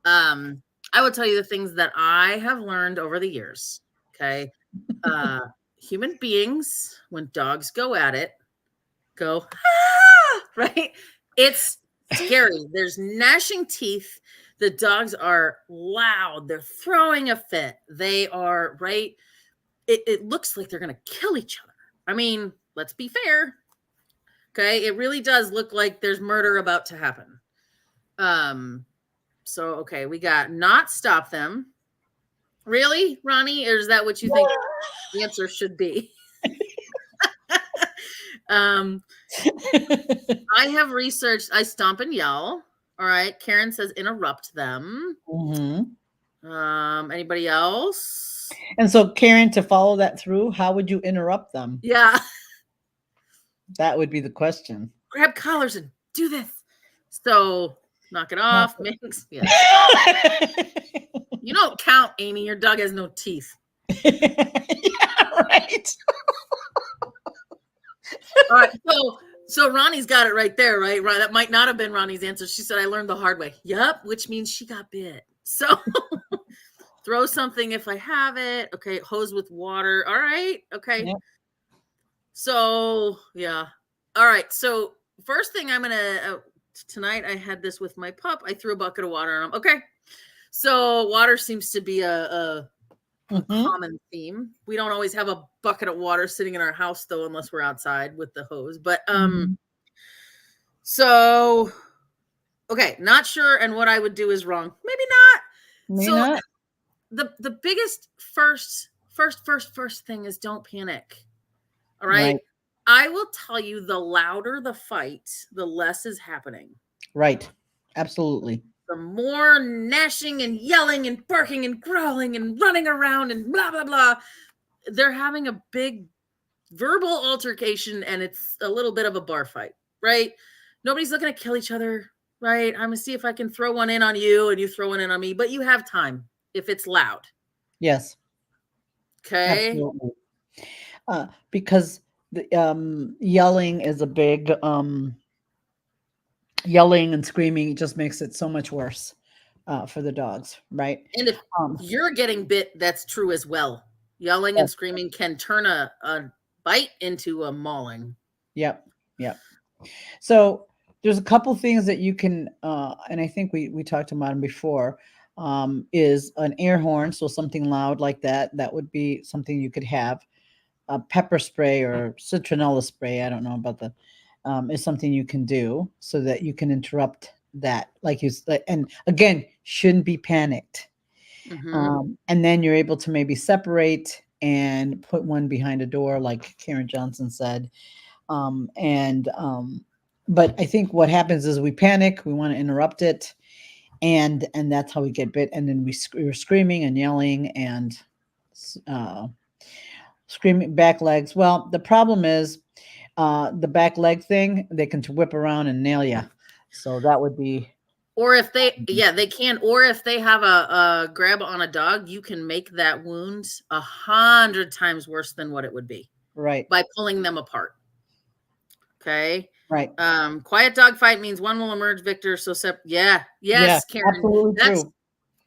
I will tell you the things that I have learned over the years. Okay. Human beings, when dogs go at it, go, ah! Right? It's scary. There's gnashing teeth. The dogs are loud. They're throwing a fit. They are, right? It looks like they're going to kill each other. I mean, let's be fair. Okay. It really does look like there's murder about to happen. So, okay, we got not stop them. Really, Ronnie? Or is that what you think the answer should be? I have researched, I stomp and yell. All right. Karen says interrupt them. Anybody else? And so, Karen, to follow that through, how would you interrupt them? Yeah. That would be the question. Grab collars and do this. So knock it off. Mix. Yeah. You don't count, Amy. Your dog has no teeth. Yeah, right. All right. So Ronnie's got it right there, right? Right. That might not have been Ronnie's answer. She said, I learned the hard way. Yep. Which means she got bit. So throw something if I have it. Okay. Hose with water. All right. Okay. Yep. So, yeah. All right. So first thing I'm going to, tonight I had this with my pup. I threw a bucket of water on him. Okay. So water seems to be a common theme. We don't always have a bucket of water sitting in our house though, unless we're outside with the hose. But so okay, not sure. And what I would do is wrong. Maybe not. The biggest first thing is don't panic. All right. I will tell you, the louder the fight, the less is happening. Right. Absolutely. The more gnashing and yelling and barking and growling and running around and blah, blah, blah. They're having a big verbal altercation and it's a little bit of a bar fight, right? Nobody's looking to kill each other, right? I'm going to see if I can throw one in on you and you throw one in on me, but you have time if it's loud. Yes. Okay. Absolutely. Because the yelling is a big yelling and screaming just makes it so much worse for the dogs, right? And if you're getting bit, that's true as well. Yelling and screaming can turn a bite into a mauling. Yep. So there's a couple things that you can, and I think we talked about them before, is an air horn. So something loud like that, that would be something you could have. A pepper spray or citronella spray, I don't know about the, is something you can do so that you can interrupt that. Like you said, and again, shouldn't be panicked. And then you're able to maybe separate and put one behind a door, like Karen Johnson said. But I think what happens is we panic, we want to interrupt it, and that's how we get bit. And then we're screaming and yelling and screaming back legs. Well, the problem is the back leg thing, they can whip around and nail you. So that would be. Or if they can. Or if they have a grab on a dog, you can make that wound 100 times worse than what it would be. Right. By pulling them apart. Okay. Right. Quiet dog fight means one will emerge victor. So, Yeah, yes, Karen, absolutely that's true.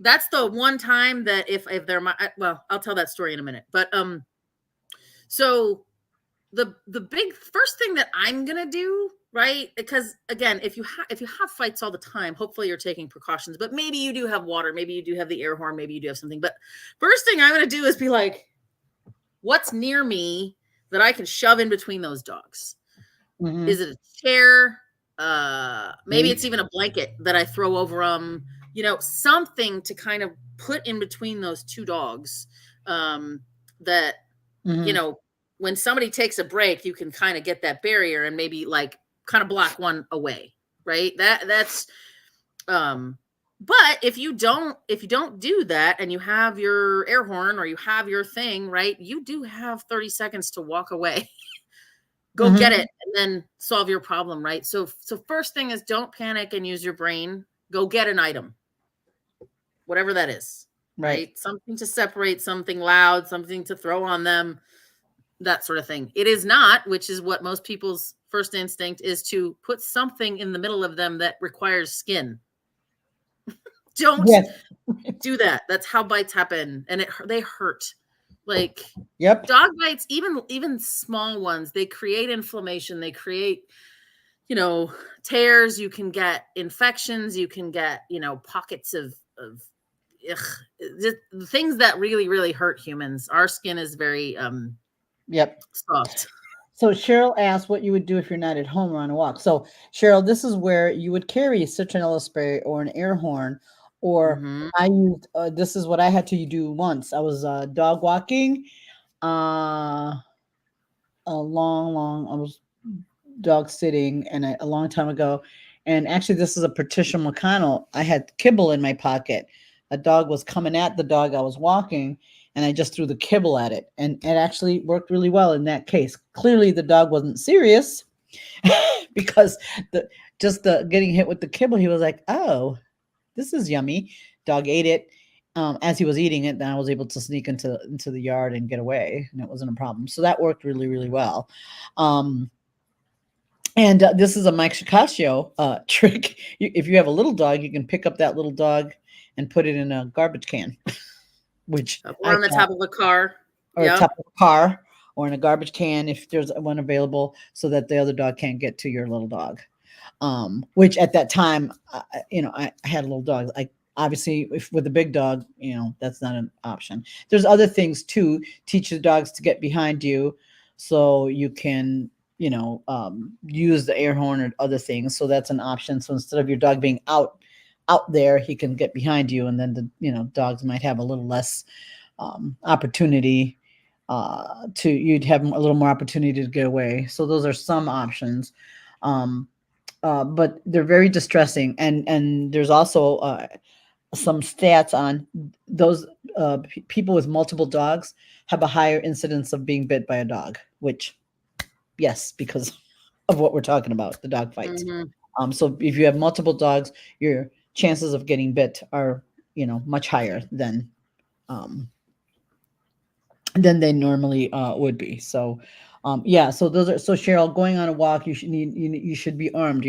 that's the one time that if they're my, well, I'll tell that story in a minute. But so the big first thing that I'm gonna do, right? Because again, if you have fights all the time, hopefully you're taking precautions. But maybe you do have water, maybe you do have the air horn, maybe you do have something. But first thing I'm gonna do is be like, what's near me that I can shove in between those dogs? Mhm. Is it a chair? Maybe Right. it's even a blanket that I throw over them. Something to kind of put in between those two dogs. That you Mhm. know, when somebody takes a break, you can kind of get that barrier and maybe like kind of block one away, right? That's but if you don't do that and you have your air horn or you have your thing, right? You do have 30 seconds to walk away. Go get Mhm. it and then solve your problem, right? So first thing is don't panic and use your brain. Go get an item, whatever that is, Right. right? Something to separate, something loud, something to throw on them, that sort of thing. It is not, which is what most people's first instinct is, to put something in the middle of them that requires skin. Don't Yes. do that. That's how bites happen, and they hurt. Like Yep. dog bites, even small ones, they create inflammation. They create tears. You can get infections. You can get pockets of ugh, the things that really really hurt humans. Our skin is very Yep. soft. So Cheryl asked what you would do if you're not at home or on a walk. So Cheryl, this is where you would carry a citronella spray or an air horn, or Hmm. I used. This is what I had to do once. I was dog walking. Uh, a long. I was dog sitting, and a long time ago. And actually, this is a Patricia McConnell. I had kibble in my pocket. A dog was coming at the dog I was walking, and I just threw the kibble at it, and it actually worked really well in that case. Clearly, the dog wasn't serious because the just the getting hit with the kibble, he was like, "Oh, this is yummy." Dog ate it. As he was eating it, then I was able to sneak into the yard and get away, and it wasn't a problem. So that worked really, really well. Um, and this is a Mike Shikashio trick. If you have a little dog, you can pick up that little dog and put it in a garbage can, which Or I on the thought, top of a car. or a Yep. top of a car, or in a garbage can if there's one available, so that the other dog can't get to your little dog. Which at that time, I had a little dog. I obviously, if with a big dog, that's not an option. There's other things too. Teach the dogs to get behind you, so you can, use the air horn or other things. So that's an option. So instead of your dog being out there, he can get behind you, and then the dogs might have a little less opportunity. You'd have a little more opportunity to get away. So those are some options. Um, but they're very distressing, and there's also some stats on those people with multiple dogs have a higher incidence of being bit by a dog, which, yes, because of what we're talking about, the dog fights. Hmm. So if you have multiple dogs, your chances of getting bit are much higher um, than they normally would be. So, yeah. So those are, so Cheryl, going on a walk, you should be armed.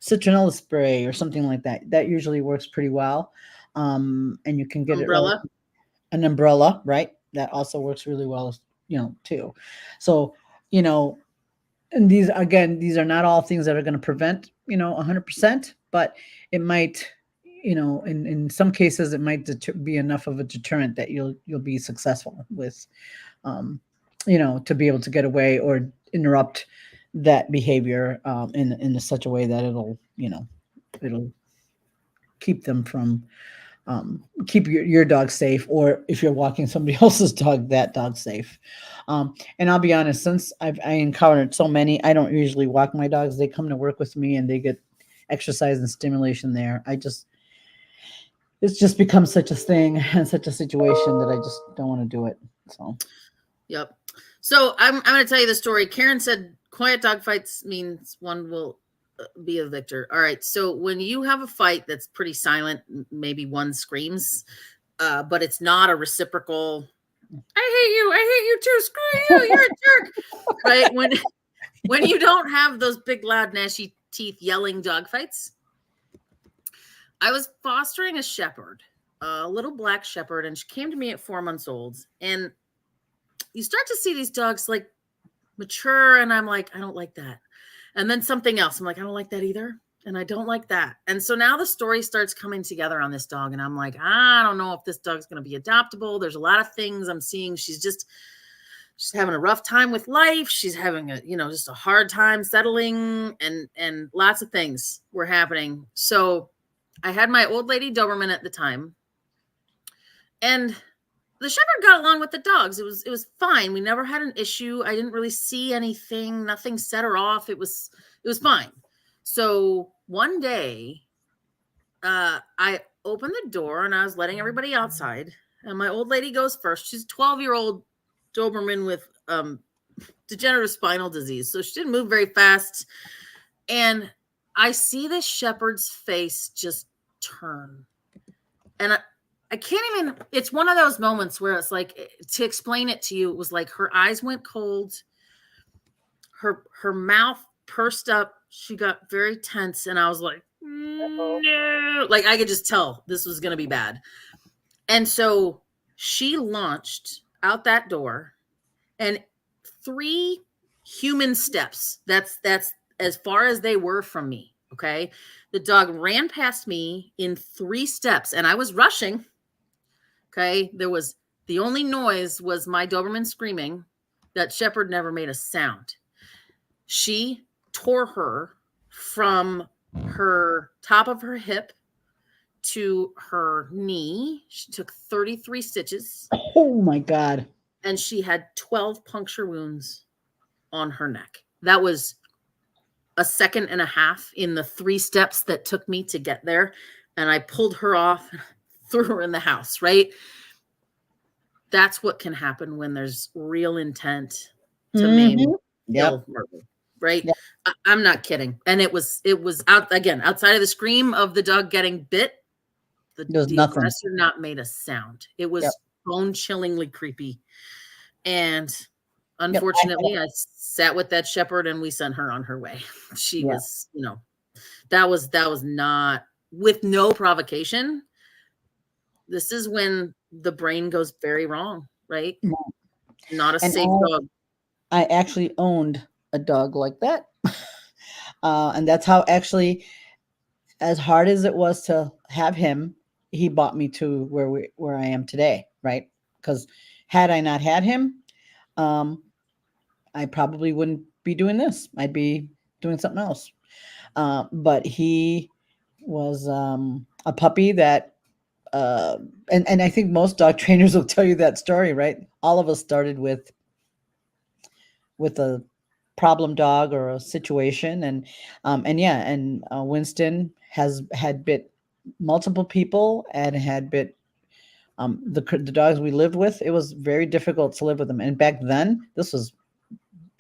Citronella spray or something like that. That usually works pretty well, and you can get it Umbrella. an umbrella, right? That also works really well, too. So, you know, and these are not all things that are going to prevent 100%, but it might, in some cases it might be enough of a deterrent that you'll be successful with, um, to be able to get away or interrupt that behavior, in such a way that it'll keep them from, keep your dog safe, or if you're walking somebody else's dog, that dog safe. And I'll be honest, since I encountered so many, I don't usually walk my dogs. They come to work with me and they get exercise and stimulation there. It's just become such a thing and such a situation that I just don't want to do it. So Yep. So I'm going to tell you the story. Karen said quiet dog fights means one will be a victor. All right. So when you have a fight that's pretty silent, maybe one screams, but it's not a reciprocal. I hate you. I hate you too. Screw you. You're a jerk. Right. When when you don't have those big, loud, gnashy teeth yelling dog fights. I was fostering a shepherd, a little black shepherd, and she came to me at 4 months old. And you start to see these dogs like mature, and I'm like, I don't like that. And then something else, I'm like, I don't like that either. And I don't like that. And so now the story starts coming together on this dog. And I'm like, I don't know if this dog's going to be adoptable. There's a lot of things I'm seeing. She's having a rough time with life. She's having just a hard time settling, and lots of things were happening. So I had my old lady Doberman at the time, and the shepherd got along with the dogs. It was fine. We never had an issue. I didn't really see anything. Nothing set her off. It was fine. So one day, I opened the door and I was letting everybody outside. And my old lady goes first. She's a 12-year-old Doberman with degenerative spinal disease. So she didn't move very fast. And I see this shepherd's face just turn. And I can't even, it's one of those moments where it's like, to explain it to you, it was like her eyes went cold. Her mouth pursed up. She got very tense. And I was like, no, like I could just tell this was going to be bad. And so she launched out that door, and 3 human steps. That's as far as they were from me. Okay. The dog ran past me in 3 steps, and I was rushing. Okay. The only noise was my Doberman screaming. That shepherd never made a sound. She tore her from her top of her hip to her knee. She took 33 stitches. Oh my God. And she had 12 puncture wounds on her neck. That was a second and a half in the 3 steps that took me to get there. And I pulled her off, threw her in the house, right? That's what can happen when there's real intent to maim, kill, murder, right? Yep. I'm not kidding. And it was out again, outside of the scream of the dog getting bit, the aggressor not made a sound. It was bone-chillingly creepy. And unfortunately, I sat with that shepherd and we sent her on her way. She was, that was not, with no provocation. This is when the brain goes very wrong, right? Not a safe dog. I actually owned a dog like that. And that's how, actually, as hard as it was to have him, he brought me to where I am today, right? Because had I not had him, I probably wouldn't be doing this. I'd be doing something else. But he was a puppy that, and I think most dog trainers will tell you that story, right? All of us started with a problem dog or a situation, and Winston had bit multiple people and had bit the dogs we lived with. It was very difficult to live with them. And back then, this is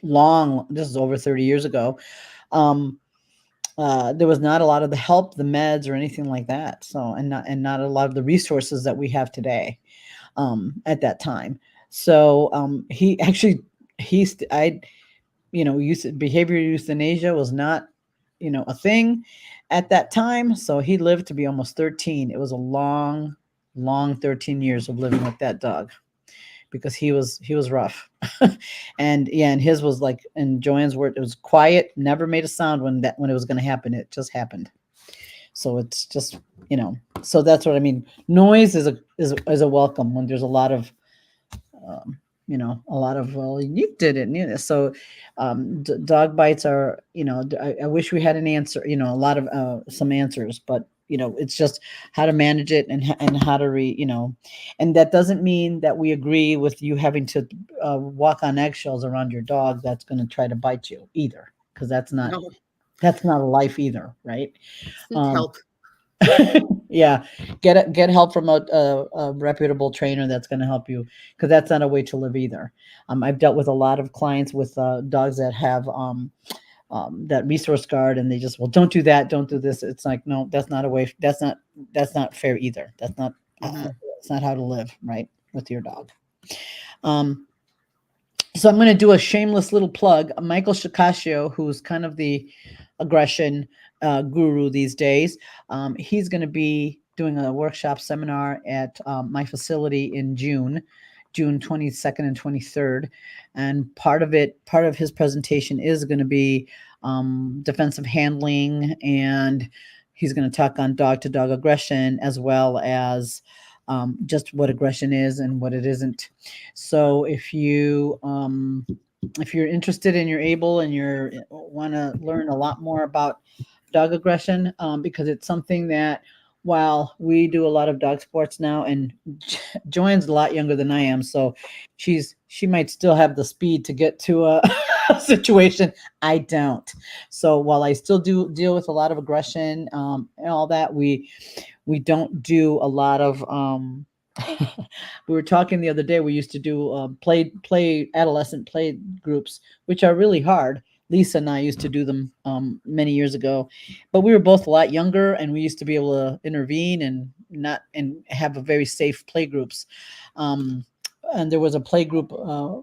over 30 years ago. There was not a lot of the help, the meds, or anything like that. So, and not a lot of the resources that we have today, at that time. So, behavioral euthanasia was not, a thing at that time. So he lived to be almost 13. It was a long 13 years of living with that dog, because he was rough. and his was like, in Joanne's word, it was quiet, never made a sound when it was going to happen. It just happened. So it's just, so that's what I mean. Noise is a welcome when there's a lot of, well, you did it. So dog bites are, I wish we had an answer, a lot of some answers, but it's just how to manage it and how to and that doesn't mean that we agree with you having to walk on eggshells around your dog that's going to try to bite you either, because that's not a life either, right? Seek help. Yeah, get help from a reputable trainer that's going to help you, because that's not a way to live either. I've dealt with a lot of clients with dogs that have that resource guard, and they just, well, don't do that, don't do this. It's like, no, that's not a way. That's not fair either. That's not it's not how to live right with your dog. So I'm going to do a shameless little plug. Michael Shikashio, who's kind of the aggression guru these days, he's going to be doing a workshop seminar at my facility in June 22nd and 23rd. And part of his presentation is going to be defensive handling, and he's going to talk on dog to dog aggression, as well as just what aggression is and what it isn't. So if you're interested and you're able and you're want to learn a lot more about dog aggression, because it's something that, while we do a lot of dog sports now, and Joanne's a lot younger than I am, so she might still have the speed to get to a, a situation. I don't. So while I still do deal with a lot of aggression, and all that, we don't do a lot of we were talking the other day. We used to do play adolescent play groups, which are really hard. Lisa and I used to do them many years ago, but we were both a lot younger, and we used to be able to intervene and not and have a very safe play groups. Um, and there was a play group a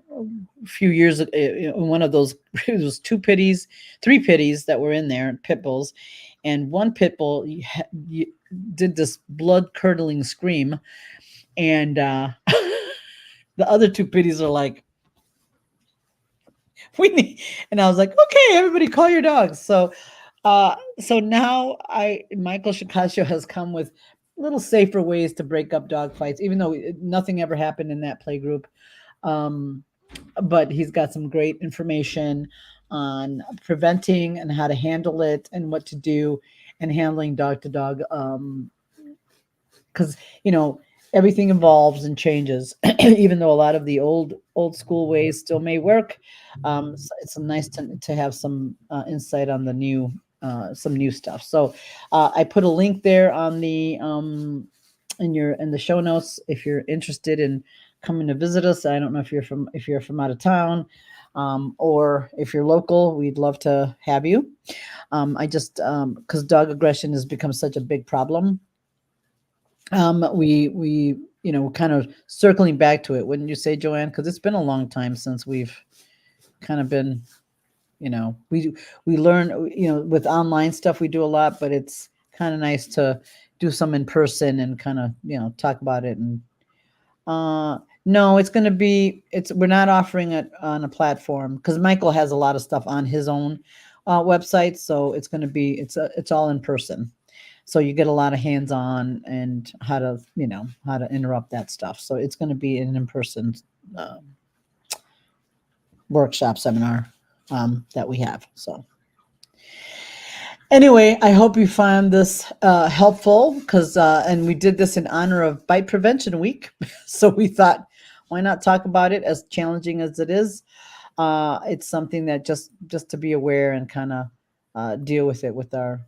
few years ago. In one of those, it was three pitties that were in there, pit bulls, and one pit bull did this blood curdling scream, and the other two pitties are like, we need, and I was like, okay, everybody call your dogs. So now Michael Shikasio has come with little safer ways to break up dog fights, even though nothing ever happened in that play group. Um, but he's got some great information on preventing and how to handle it and what to do, and handling dog to dog, because you know everything evolves and changes. Even though a lot of the old school ways still may work, it's nice to have some insight on the new some new stuff. So I put a link there on the in the show notes if you're interested in coming to visit us. I don't know if you're from out of town, or if you're local, we'd love to have you. I just because dog aggression has become such a big problem, we kind of circling back to it, wouldn't you say, Joanne? Because it's been a long time since we've kind of been, we learn, with online stuff we do a lot, but it's kind of nice to do some in person and kind of talk about it. And no, it's going to be, we're not offering it on a platform because Michael has a lot of stuff on his own website, so it's going to be, it's all in person. So you get a lot of hands-on and how to interrupt that stuff. So it's going to be an in-person workshop seminar that we have. So anyway, I hope you found this helpful, because and we did this in honor of Bite Prevention Week. So we thought, why not talk about it? As challenging as it is, it's something that just to be aware and kind of deal with it with our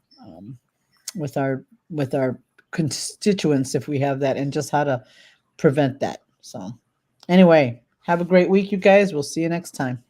with our with our constituents, if we have that, and just how to prevent that. So anyway, have a great week, you guys. We'll see you next time.